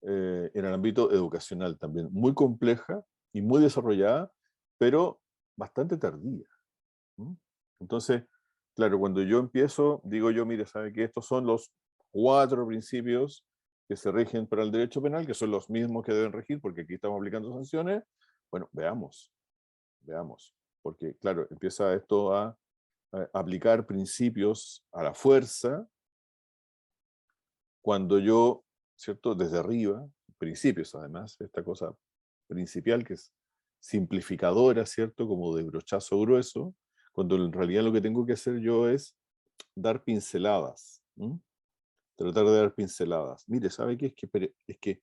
en el ámbito educacional también, muy compleja y muy desarrollada, pero bastante tardía. Entonces, claro, cuando yo empiezo, digo yo, mire, ¿sabe qué? Estos son los 4 principios que se rigen para el derecho penal, que son los mismos que deben regir, porque aquí estamos aplicando sanciones. Bueno, veamos, porque claro, empieza esto a aplicar principios a la fuerza, cuando yo, ¿cierto? Desde arriba, principios además, esta cosa principal que es simplificadora, ¿cierto? Como de brochazo grueso, cuando en realidad lo que tengo que hacer yo es dar pinceladas. tratar de dar pinceladas. Mire, ¿sabe qué? Es que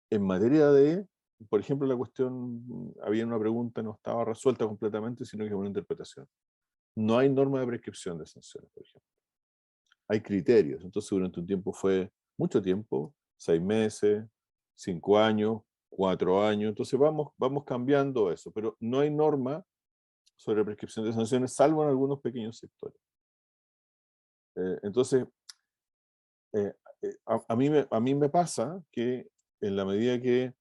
en materia de, por ejemplo, la cuestión, había una pregunta, no estaba resuelta completamente, sino que es una interpretación. No hay norma de prescripción de sanciones, por ejemplo. Hay criterios. Entonces, durante un tiempo fue mucho tiempo, 6 meses, 5 años, 4 años. Entonces, vamos cambiando eso, pero no hay norma sobre prescripción de sanciones, salvo en algunos pequeños sectores. Entonces, a mí me pasa que en la medida que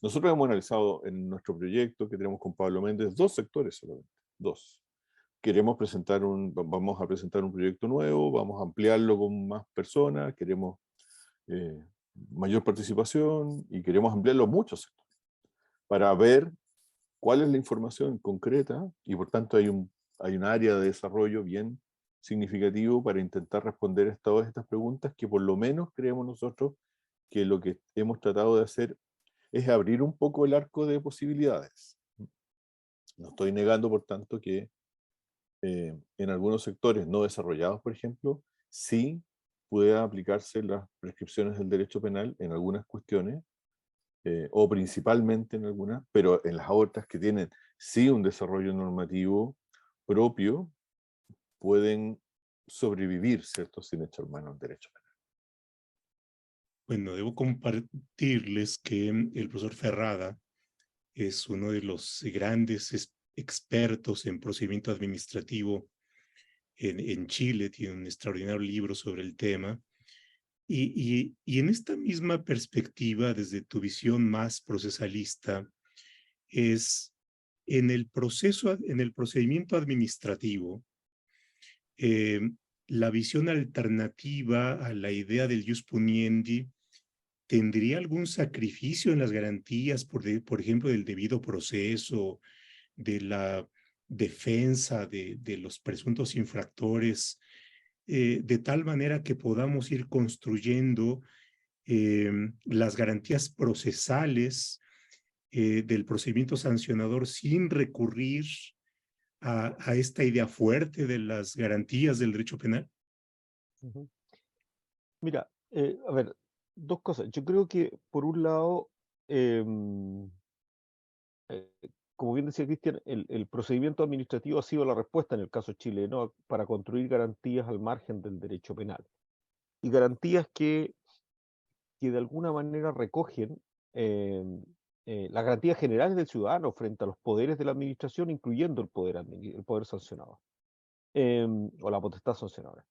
nosotros hemos analizado en nuestro proyecto que tenemos con Pablo Méndez 2 sectores solamente, 2. Vamos a presentar un proyecto nuevo, vamos a ampliarlo con más personas, queremos mayor participación y queremos ampliarlo a muchos sectores para ver cuál es la información concreta y por tanto hay un área de desarrollo bien significativo para intentar responder a todas estas preguntas que por lo menos creemos nosotros que lo que hemos tratado de hacer es abrir un poco el arco de posibilidades. No estoy negando, por tanto, que en algunos sectores no desarrollados, por ejemplo, sí puedan aplicarse las prescripciones del derecho penal en algunas cuestiones, o principalmente en algunas, pero en las otras que tienen sí un desarrollo normativo propio, pueden sobrevivir, ¿cierto?, sin echar mano al derecho penal. Bueno, debo compartirles que el profesor Ferrada es uno de los grandes expertos en procedimiento administrativo en Chile, tiene un extraordinario libro sobre el tema. Y en esta misma perspectiva, desde tu visión más procesalista, es en el procedimiento administrativo, eh, la visión alternativa a la idea del jus puniendi tendría algún sacrificio en las garantías, por ejemplo, del debido proceso, de la defensa de los presuntos infractores, de tal manera que podamos ir construyendo las garantías procesales del procedimiento sancionador sin recurrir a esta idea fuerte de las garantías del derecho penal? Ujú. Mira, a ver, dos cosas. Yo creo que, por un lado, em, eh, como bien decía Cristian, el procedimiento administrativo ha sido la respuesta en el caso chileno para construir garantías al margen del derecho penal. Y garantías que de alguna manera recogen em, las garantías generales del ciudadano frente a los poderes de la administración, incluyendo el poder sancionador, o la potestad sancionadora.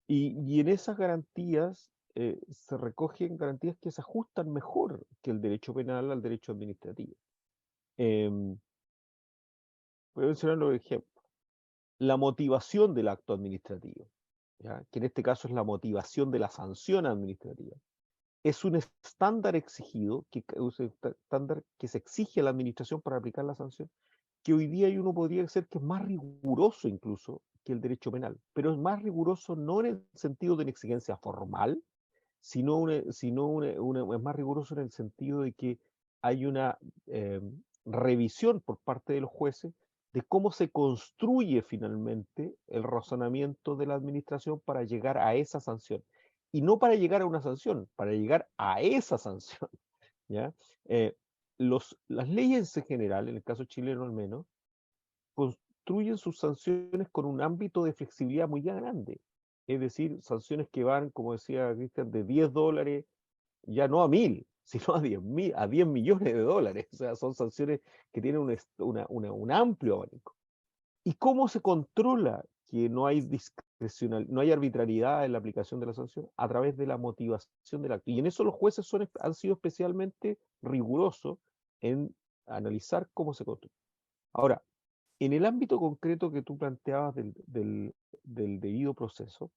Y en esas garantías se recogen garantías que se ajustan mejor que el derecho penal al derecho administrativo. Em, Voy a mencionar los ejemplos. La motivación del acto administrativo, ¿ya?, que en este caso es la motivación de la sanción administrativa, es un estándar exigido, un estándar que se exige a la administración para aplicar la sanción, que hoy día uno podría decir que es más riguroso incluso que el derecho penal, pero es más riguroso no en el sentido de una exigencia formal, sino es más riguroso en el sentido de que hay una revisión por parte de los jueces de cómo se construye finalmente el razonamiento de la administración para llegar a esa sanción. Y no para llegar a una sanción, para llegar a esa sanción. ¿Ya? Las leyes en general, en el caso chileno al menos, construyen sus sanciones con un ámbito de flexibilidad muy grande. Es decir, sanciones que van, como decía Cristian, de $10, ya no a 1.000, sino a 10 millones de dólares. O sea, son sanciones que tienen un amplio abanico. ¿Y cómo se controla que no hay no hay arbitrariedad en la aplicación de la sanción? A través de la motivación del acto. Y en eso los jueces han sido especialmente rigurosos en analizar cómo se construye. Ahora, en el ámbito concreto que tú planteabas del debido proceso,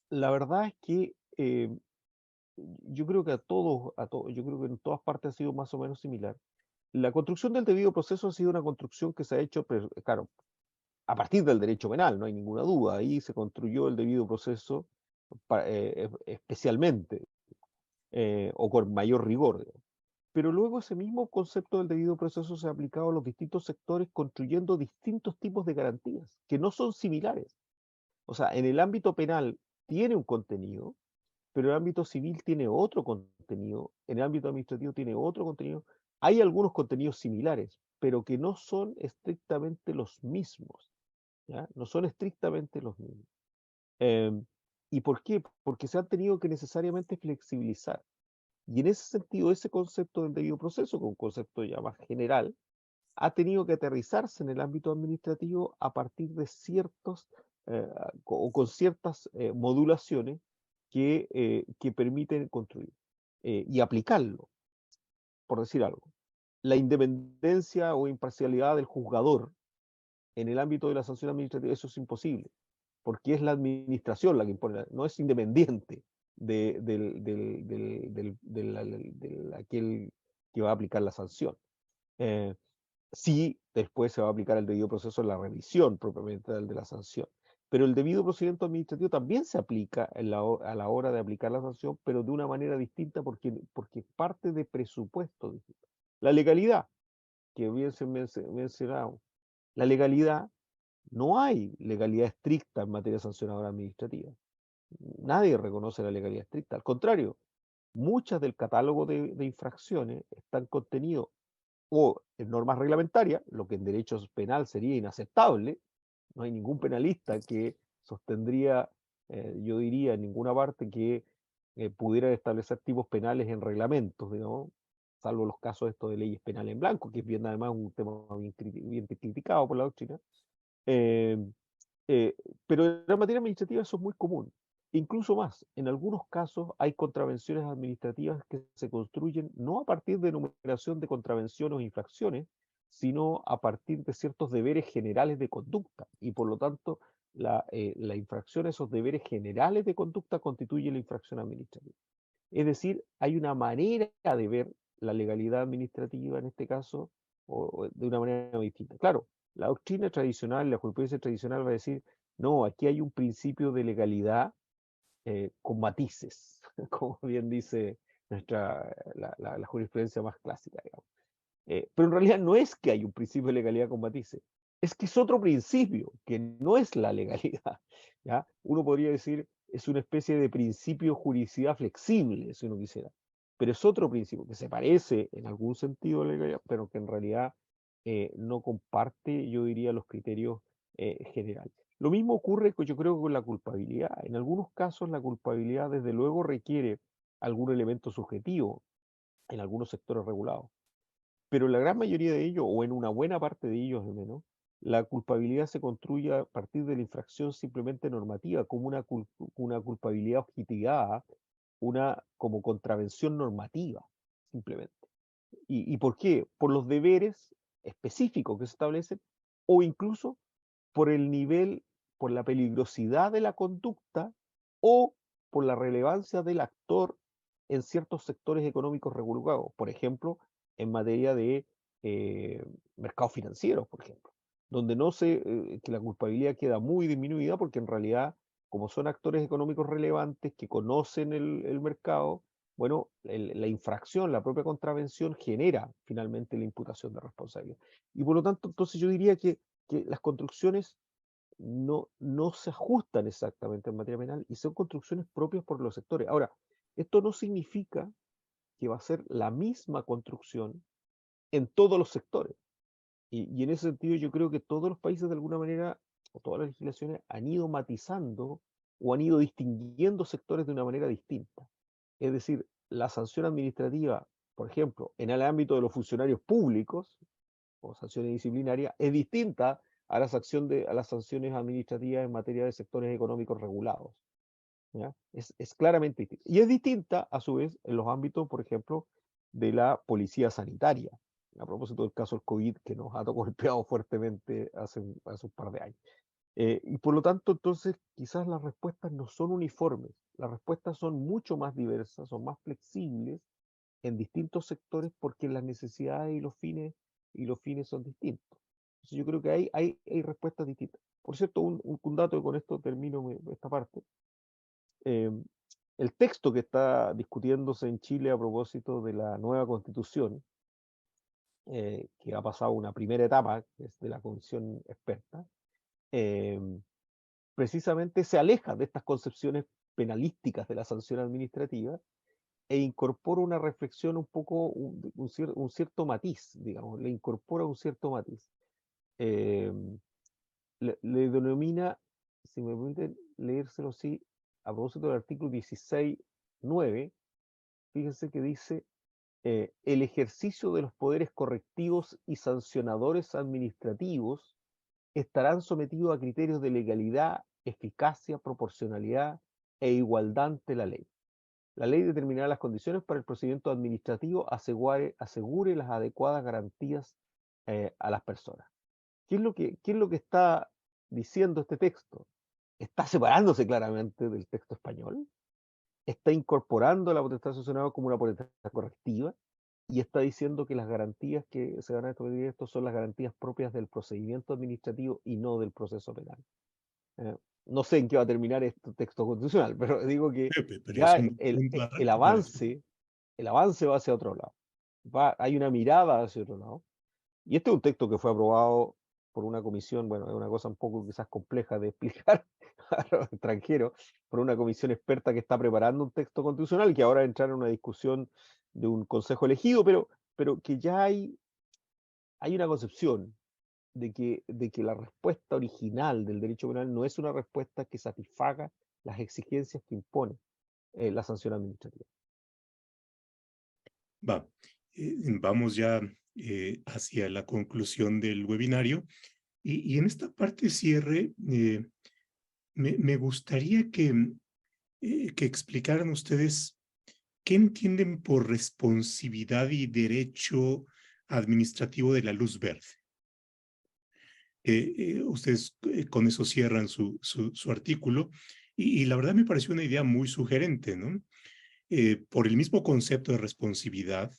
la verdad es que yo creo que yo creo que en todas partes ha sido más o menos similar. La construcción del debido proceso ha sido una construcción que se ha hecho, claro, a partir del derecho penal, no hay ninguna duda. Ahí se construyó el debido proceso especialmente, o con mayor rigor, digamos. Pero luego ese mismo concepto del debido proceso se ha aplicado a los distintos sectores construyendo distintos tipos de garantías que no son similares. O sea, en el ámbito penal, tiene un contenido, pero el ámbito civil tiene otro contenido, en el ámbito administrativo tiene otro contenido. Hay algunos contenidos similares, pero que no son estrictamente los mismos, ¿ya? No son estrictamente los mismos. ¿Y por qué? Porque se han tenido que necesariamente flexibilizar. Y en ese sentido, ese concepto del debido proceso, que es un concepto ya más general, ha tenido que aterrizarse en el ámbito administrativo a partir de ciertos o con ciertas modulaciones que permiten construir y aplicarlo, por decir algo. La independencia o imparcialidad del juzgador en el ámbito de la sanción administrativa, eso es imposible, porque es la administración la que impone, no es independiente del aquel que va a aplicar la sanción. Sí, después se va a aplicar el debido proceso en la revisión propiamente del de la sanción. Pero el debido procedimiento administrativo también se aplica a la hora de aplicar la sanción, pero de una manera distinta porque parte de presupuestos distintos. La legalidad, que bien se mencionado, la legalidad, no hay legalidad estricta en materia sancionadora administrativa. Nadie reconoce la legalidad estricta. Al contrario, muchas del catálogo de infracciones están contenidos o en normas reglamentarias, lo que en derecho penal sería inaceptable. No hay ningún penalista que sostendría, yo diría, en ninguna parte que pudiera establecer tipos penales en reglamentos, digamos, salvo los casos estos de leyes penales en blanco, que es bien además un tema bien criticado por la doctrina. Eh, pero en la materia administrativa eso es muy común. Incluso más, en algunos casos hay contravenciones administrativas que se construyen no a partir de enumeración de contravenciones o infracciones, sino a partir de ciertos deberes generales de conducta. Y por lo tanto, la infracción a esos deberes generales de conducta constituye la infracción administrativa. Es decir, hay una manera de ver la legalidad administrativa en este caso, o de una manera distinta. Claro, la doctrina tradicional, la jurisprudencia tradicional va a decir, no, aquí hay un principio de legalidad con matices, como bien dice la jurisprudencia más clásica, digamos. Pero en realidad no es que hay un principio de legalidad con matices, es que es otro principio, que no es la legalidad. ¿Ya? Uno podría decir, es una especie de principio de juridicidad flexible, si uno quisiera. Pero es otro principio que se parece en algún sentido a la legalidad, pero que en realidad no comparte, yo diría, los criterios generales. Lo mismo ocurre, yo creo, con la culpabilidad. En algunos casos la culpabilidad, desde luego, requiere algún elemento subjetivo en algunos sectores regulados. Pero en la gran mayoría de ellos, o en una buena parte de ellos al menos, la culpabilidad se construye a partir de la infracción simplemente normativa, como una culpabilidad objetivada, una como contravención normativa, simplemente. ¿Y por qué? Por los deberes específicos que se establecen, o incluso por el nivel, por la peligrosidad de la conducta, o por la relevancia del actor en ciertos sectores económicos regulados. Por ejemplo, en materia de mercados financieros, por ejemplo, donde no se, que la culpabilidad queda muy disminuida porque en realidad, como son actores económicos relevantes que conocen el mercado, bueno, la infracción, la propia contravención genera finalmente la imputación de responsabilidad. Y por lo tanto, entonces yo diría que las construcciones no se ajustan exactamente en materia penal y son construcciones propias por los sectores. Ahora, esto no significa que va a ser la misma construcción en todos los sectores. Y en ese sentido yo creo que todos los países de alguna manera, o todas las legislaciones, han ido matizando o han ido distinguiendo sectores de una manera distinta. Es decir, la sanción administrativa, por ejemplo, en el ámbito de los funcionarios públicos, o sanciones disciplinarias, es distinta a las sanciones administrativas en materia de sectores económicos regulados. ¿Ya? Es claramente distinta. Y es distinta, a su vez, en los ámbitos, por ejemplo, de la policía sanitaria, a propósito del caso del COVID que nos ha golpeado fuertemente hace un par de años. Y por lo tanto, entonces, quizás las respuestas no son uniformes, las respuestas son mucho más diversas, son más flexibles en distintos sectores porque las necesidades y los fines son distintos. Entonces yo creo que hay respuestas distintas. Por cierto, un dato, y con esto termino esta parte. El texto que está discutiéndose en Chile a propósito de la nueva constitución, que ha pasado una primera etapa, que es de la comisión experta, precisamente se aleja de estas concepciones penalísticas de la sanción administrativa e incorpora una reflexión un poco, un cierto matiz, digamos, le incorpora un cierto matiz. Eh, le denomina, si me permiten leérselo así, a propósito del artículo 16.9, fíjense que dice, el ejercicio de los poderes correctivos y sancionadores administrativos estarán sometidos a criterios de legalidad, eficacia, proporcionalidad e igualdad ante la ley. La ley determinará las condiciones para el procedimiento administrativo, asegure las adecuadas garantías a las personas. ¿Qué es lo que está diciendo este texto? Está separándose claramente del texto español, está incorporando la potestad sancionadora como una potestad correctiva y está diciendo que las garantías que se van a establecer esto son las garantías propias del procedimiento administrativo y no del proceso penal. No sé en qué va a terminar este texto constitucional, pero digo que Pero es ya un punto a el para eso. avance va hacia otro lado. Hay una mirada hacia otro lado. Y este es un texto que fue aprobado por una comisión, bueno, es una cosa un poco quizás compleja de explicar a los extranjeros, por una comisión experta que está preparando un texto constitucional que ahora entra en una discusión de un consejo elegido, pero que ya hay una concepción de que la respuesta original del derecho penal no es una respuesta que satisfaga las exigencias que impone la sanción administrativa. Vamos ya hacia la conclusión del webinario. Y en esta parte cierre, me gustaría que explicaran ustedes qué entienden por responsabilidad y derecho administrativo de la luz verde. Ustedes con eso cierran su artículo y la verdad me pareció una idea muy sugerente, ¿no? Por el mismo concepto de responsabilidad,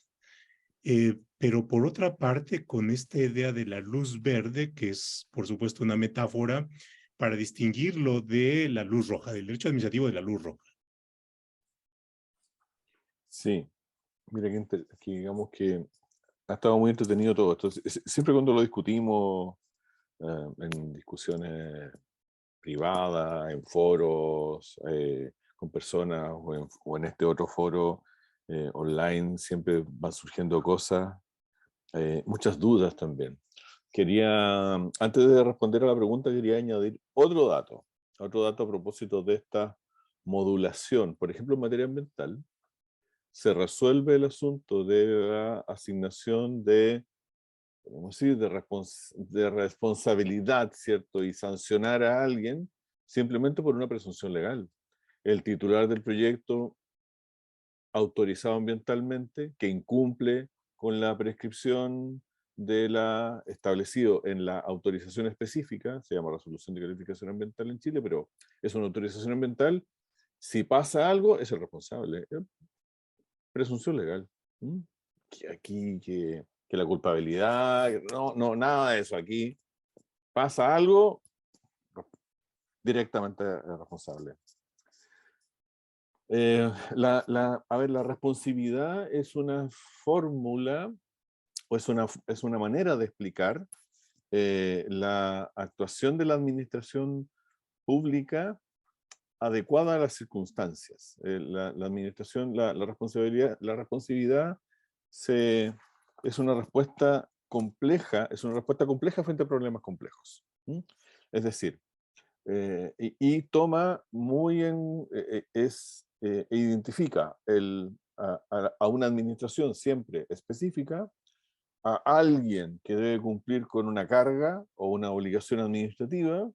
pero por otra parte con esta idea de la luz verde, que es por supuesto una metáfora para distinguirlo de la luz roja, del derecho administrativo de la luz roja. Sí, mira que digamos que ha estado muy entretenido todo esto. Siempre cuando lo discutimos en discusiones privadas, en foros, con personas o en este otro foro online, siempre van surgiendo cosas, muchas dudas también. Antes de responder a la pregunta, quería añadir otro dato a propósito de esta modulación. Por ejemplo, en materia ambiental, se resuelve el asunto de la asignación de, podemos decir, de responsabilidad, ¿cierto? Y sancionar a alguien simplemente por una presunción legal. El titular del proyecto autorizado ambientalmente, que incumple con la prescripción establecido en la autorización específica, se llama resolución de calificación ambiental en Chile, pero es una autorización ambiental. Si pasa algo, es el responsable. Presunción legal. ¿Mm? Que la culpabilidad, no, nada de eso. Aquí pasa algo, directamente responsable. A ver, la responsabilidad es una fórmula o es una manera de explicar la actuación de la administración pública adecuada a las circunstancias. La administración, la responsabilidad es una respuesta compleja, frente a problemas complejos. ¿Mm? Es decir, y toma muy identifica a una administración siempre específica, a alguien que debe cumplir con una carga o una obligación administrativa,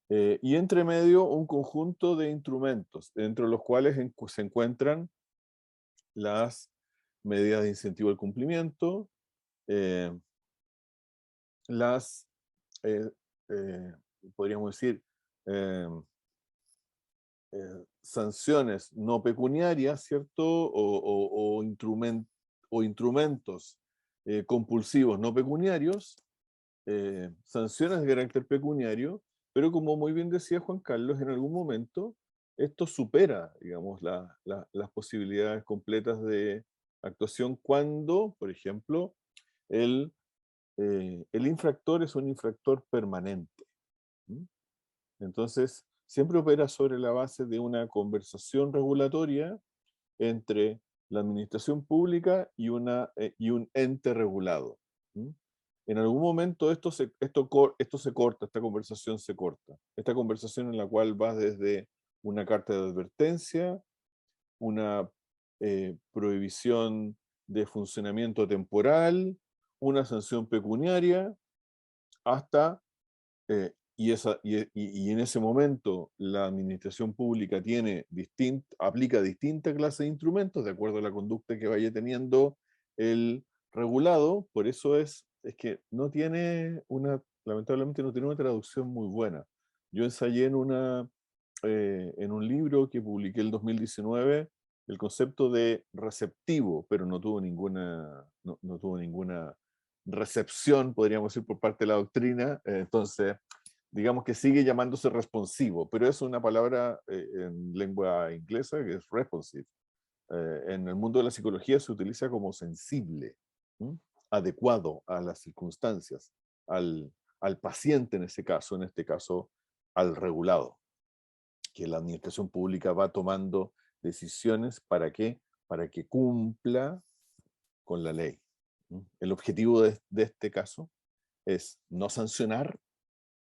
y entre medio un conjunto de instrumentos, dentro de los cuales se encuentran las medidas de incentivo al cumplimiento, eh, las, eh, podríamos decir, eh, sanciones no pecuniarias, ¿cierto? O instrumentos compulsivos no pecuniarios, sanciones de carácter pecuniario, pero como muy bien decía Juan Carlos, en algún momento esto supera, digamos, las posibilidades completas de actuación cuando, por ejemplo, el infractor es un infractor permanente. ¿Mm? Entonces, siempre opera sobre la base de una conversación regulatoria entre la administración pública y y un ente regulado. ¿Mm? En algún momento esto se corta, esta conversación se corta. Esta conversación en la cual va desde una carta de advertencia, una prohibición de funcionamiento temporal, una sanción pecuniaria, hasta, y en ese momento la administración pública aplica distintas clases de instrumentos de acuerdo a la conducta que vaya teniendo el regulado. Por eso es que lamentablemente no tiene una traducción muy buena. Yo ensayé en un libro que publiqué el 2019 el concepto de receptivo, pero no tuvo ninguna recepción, podríamos decir, por parte de la doctrina. Entonces, digamos que sigue llamándose responsivo, pero es una palabra en lengua inglesa que es responsive. En el mundo de la psicología se utiliza como sensible, ¿m? Adecuado a las circunstancias, al paciente en este caso al regulado, que la administración pública va tomando decisiones para que cumpla con la ley. El objetivo de este caso es no sancionar,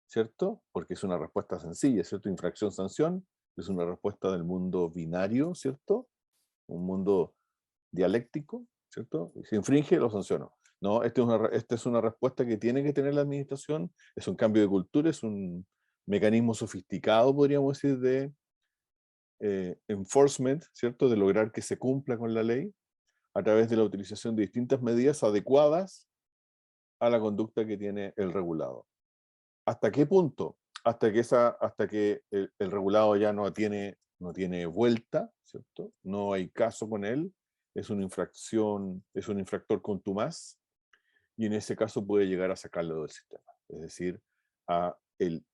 ¿cierto? Porque es una respuesta sencilla, ¿cierto? Infracción-sanción es una respuesta del mundo binario, ¿cierto? Un mundo dialéctico, ¿cierto? Y si infringe, lo sanciono. No, esta es una respuesta que tiene que tener la administración, es un cambio de cultura, es un mecanismo sofisticado, podríamos decir, de enforcement, ¿cierto? De lograr que se cumpla con la ley a través de la utilización de distintas medidas adecuadas a la conducta que tiene el regulado. ¿Hasta qué punto? Hasta que el regulado ya no tiene vuelta, ¿cierto? No hay caso con él, es una infracción, es un infractor contumaz, y en ese caso puede llegar a sacarlo del sistema. Es decir, el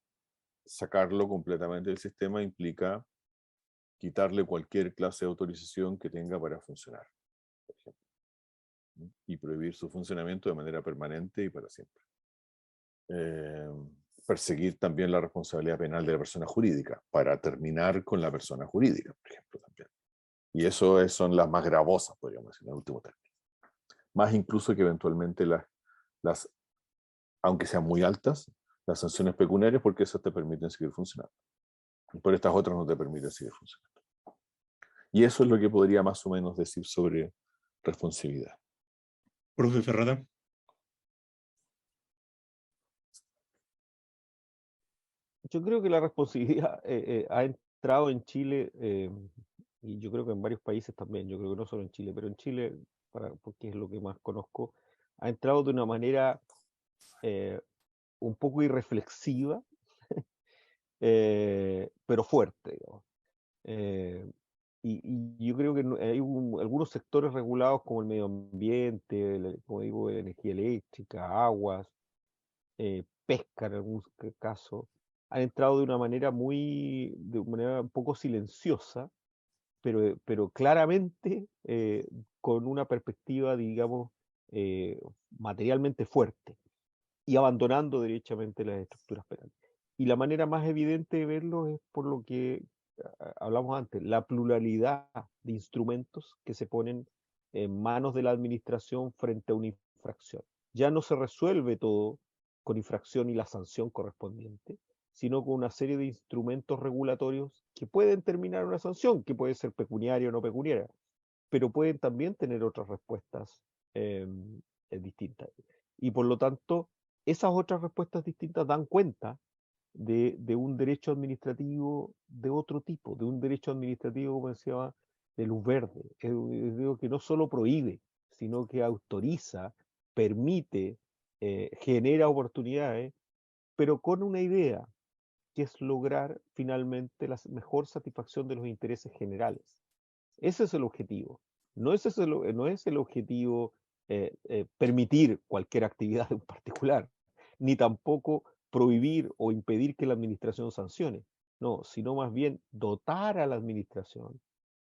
sacarlo completamente del sistema implica quitarle cualquier clase de autorización que tenga para funcionar, por ejemplo, y prohibir su funcionamiento de manera permanente y para siempre. Perseguir también la responsabilidad penal de la persona jurídica, para terminar con la persona jurídica, por ejemplo, también. Y eso son las más gravosas, podríamos decir, en el último término. Más incluso que eventualmente aunque sean muy altas, las sanciones pecuniarias, porque esas te permiten seguir funcionando. Pero estas otras no te permiten seguir funcionando. Y eso es lo que podría más o menos decir sobre responsabilidad. Profe Ferrada. Yo creo que la responsabilidad ha entrado en Chile, y yo creo que en varios países también, yo creo que no solo en Chile, pero en Chile, porque es lo que más conozco, ha entrado de una manera un poco irreflexiva, pero fuerte, digamos. Y yo creo que hay algunos sectores regulados como el medio ambiente, como digo, energía eléctrica, aguas, pesca en algún caso, han entrado de una manera un poco silenciosa, pero claramente con una perspectiva, digamos, materialmente fuerte y abandonando derechamente las estructuras penales. Y la manera más evidente de verlo es por lo que hablamos antes, la pluralidad de instrumentos que se ponen en manos de la administración frente a una infracción. Ya no se resuelve todo con infracción y la sanción correspondiente, sino con una serie de instrumentos regulatorios que pueden terminar una sanción, que puede ser pecuniaria o no pecuniaria, pero pueden también tener otras respuestas distintas. Y por lo tanto, esas otras respuestas distintas dan cuenta de un derecho administrativo de otro tipo, de un derecho administrativo, como decía, de luz verde. Digo que no solo prohíbe, sino que autoriza, permite, genera oportunidades, pero con una idea, que es lograr finalmente la mejor satisfacción de los intereses generales. Ese es el objetivo. No es el objetivo permitir cualquier actividad en particular, ni tampoco prohibir o impedir que la administración sancione. No, sino más bien dotar a la administración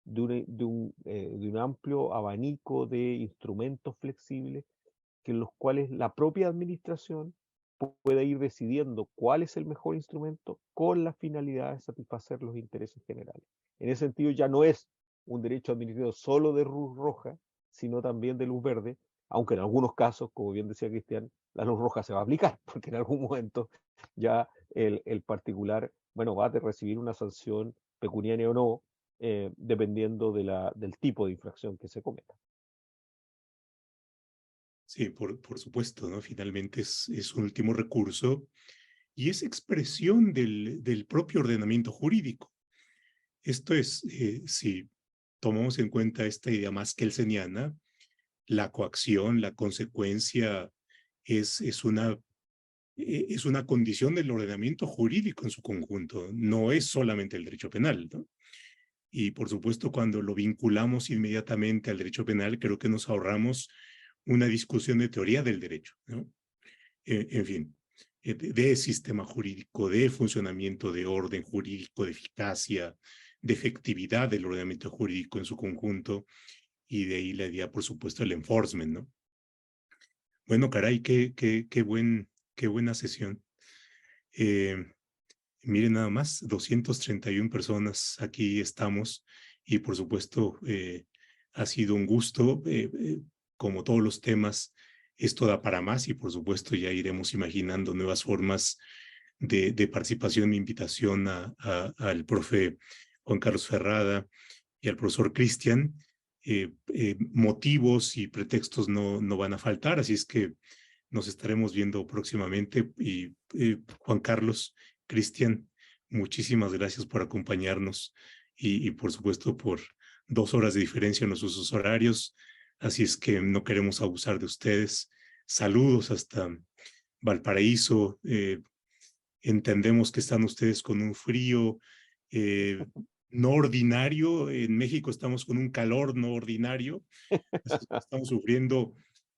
de un amplio abanico de instrumentos flexibles que en los cuales la propia administración pueda ir decidiendo cuál es el mejor instrumento con la finalidad de satisfacer los intereses generales. En ese sentido ya no es un derecho administrativo solo de luz roja, sino también de luz verde, aunque en algunos casos, como bien decía Cristian, la luz roja se va a aplicar, porque en algún momento ya el particular, bueno, va a recibir una sanción pecuniaria o no, dependiendo del tipo de infracción que se cometa. Sí, por supuesto, ¿no? Finalmente es un último recurso y es expresión del propio ordenamiento jurídico. Esto es, si tomamos en cuenta esta idea más kelseniana, la coacción, la consecuencia es una condición del ordenamiento jurídico en su conjunto, no es solamente el derecho penal, ¿no? Y por supuesto, cuando lo vinculamos inmediatamente al derecho penal, creo que nos ahorramos una discusión de teoría del derecho, ¿no? En fin, de sistema jurídico, de funcionamiento de orden jurídico, de eficacia, de efectividad del ordenamiento jurídico en su conjunto, y de ahí la idea, por supuesto, el enforcement, ¿no? Bueno, caray, qué buena sesión. Miren nada más, 231 personas aquí estamos y por supuesto ha sido un gusto. Como todos los temas, esto da para más y por supuesto ya iremos imaginando nuevas formas de participación. Mi invitación al profe Juan Carlos Ferrada y al profesor Cristian. Motivos y pretextos no van a faltar, así es que nos estaremos viendo próximamente. Y Juan Carlos, Cristian, muchísimas gracias por acompañarnos y por supuesto por 2 horas de diferencia en los usos horarios. Así es que no queremos abusar de ustedes. Saludos hasta Valparaíso. Entendemos que están ustedes con un frío no ordinario. En México estamos con un calor no ordinario. Estamos sufriendo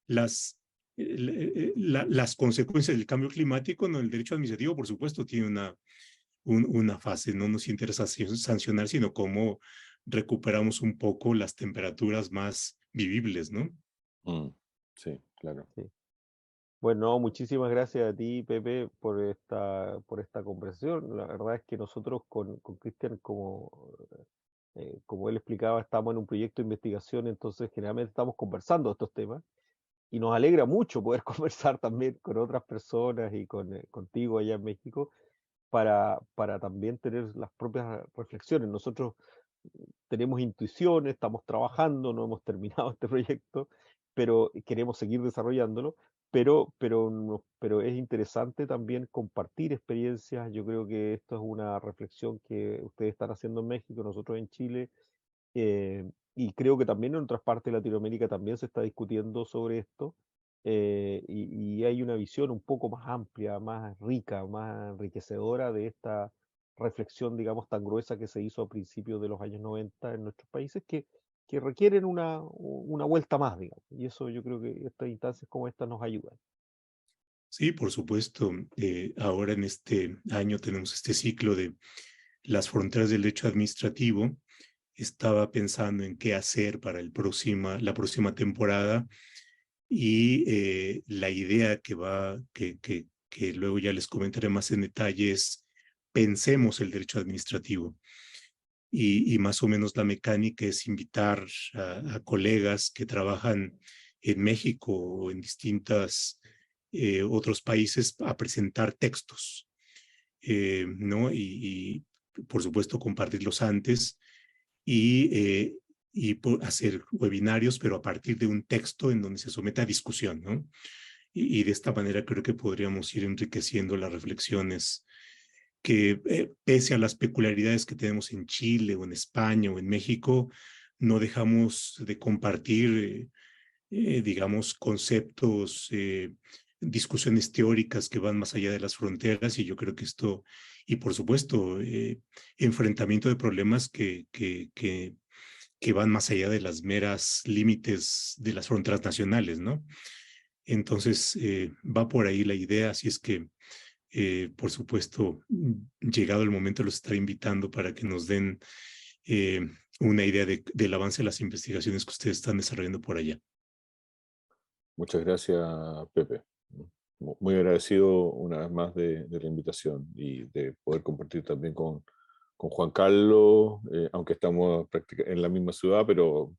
las las consecuencias del cambio climático. No, el derecho administrativo, por supuesto, tiene una fase. No nos interesa sancionar, sino cómo recuperamos un poco las temperaturas más vivibles, ¿no? Sí, claro. Sí. Bueno, muchísimas gracias a ti, Pepe, por esta conversación. La verdad es que nosotros con Cristian, como él explicaba, estamos en un proyecto de investigación, entonces generalmente estamos conversando estos temas y nos alegra mucho poder conversar también con otras personas y contigo allá en México para también tener las propias reflexiones. Nosotros tenemos intuiciones, estamos trabajando, no hemos terminado este proyecto, pero queremos seguir desarrollándolo, pero es interesante también compartir experiencias. Yo creo que esto es una reflexión que ustedes están haciendo en México, nosotros en Chile, y creo que también en otras partes de Latinoamérica también se está discutiendo sobre esto, y hay una visión un poco más amplia, más rica, más enriquecedora de esta reflexión, digamos, tan gruesa que se hizo a principios de los años 90 en nuestros países, que requieren una vuelta más, digamos. Y eso yo creo que estas instancias como esta nos ayudan. Sí, por supuesto. Ahora en este año tenemos este ciclo de las fronteras del derecho administrativo. Estaba pensando en qué hacer para la próxima temporada y la idea que luego ya les comentaré más en detalle es pensemos el derecho administrativo. Y más o menos la mecánica es invitar a colegas que trabajan en México o en distintos otros países a presentar textos, ¿no? Y por supuesto compartirlos antes y hacer webinarios, pero a partir de un texto en donde se someta a discusión, ¿no? Y de esta manera creo que podríamos ir enriqueciendo las reflexiones que, pese a las peculiaridades que tenemos en Chile o en España o en México, no dejamos de compartir, digamos, conceptos, discusiones teóricas que van más allá de las fronteras. Y yo creo que esto, y por supuesto, enfrentamiento de problemas que van más allá de las meras límites de las fronteras nacionales, ¿no? Entonces, va por ahí la idea, así es que, por supuesto, llegado el momento, los estaré invitando para que nos den una idea del avance de las investigaciones que ustedes están desarrollando por allá. Muchas gracias, Pepe. muy agradecido una vez más de la invitación y de poder compartir también con Juan Carlos, aunque estamos en la misma ciudad, pero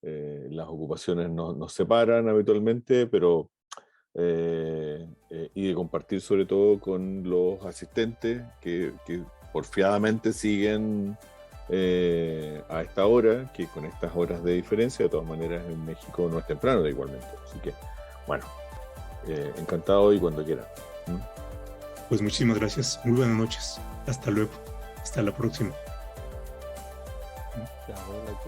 las ocupaciones nos separan habitualmente, pero y de compartir sobre todo con los asistentes que porfiadamente siguen a esta hora, que con estas horas de diferencia, de todas maneras en México no es temprano igualmente. Así que, bueno, encantado y cuando quiera. Pues muchísimas gracias. Muy buenas noches. Hasta luego. Hasta la próxima. Ya, bueno,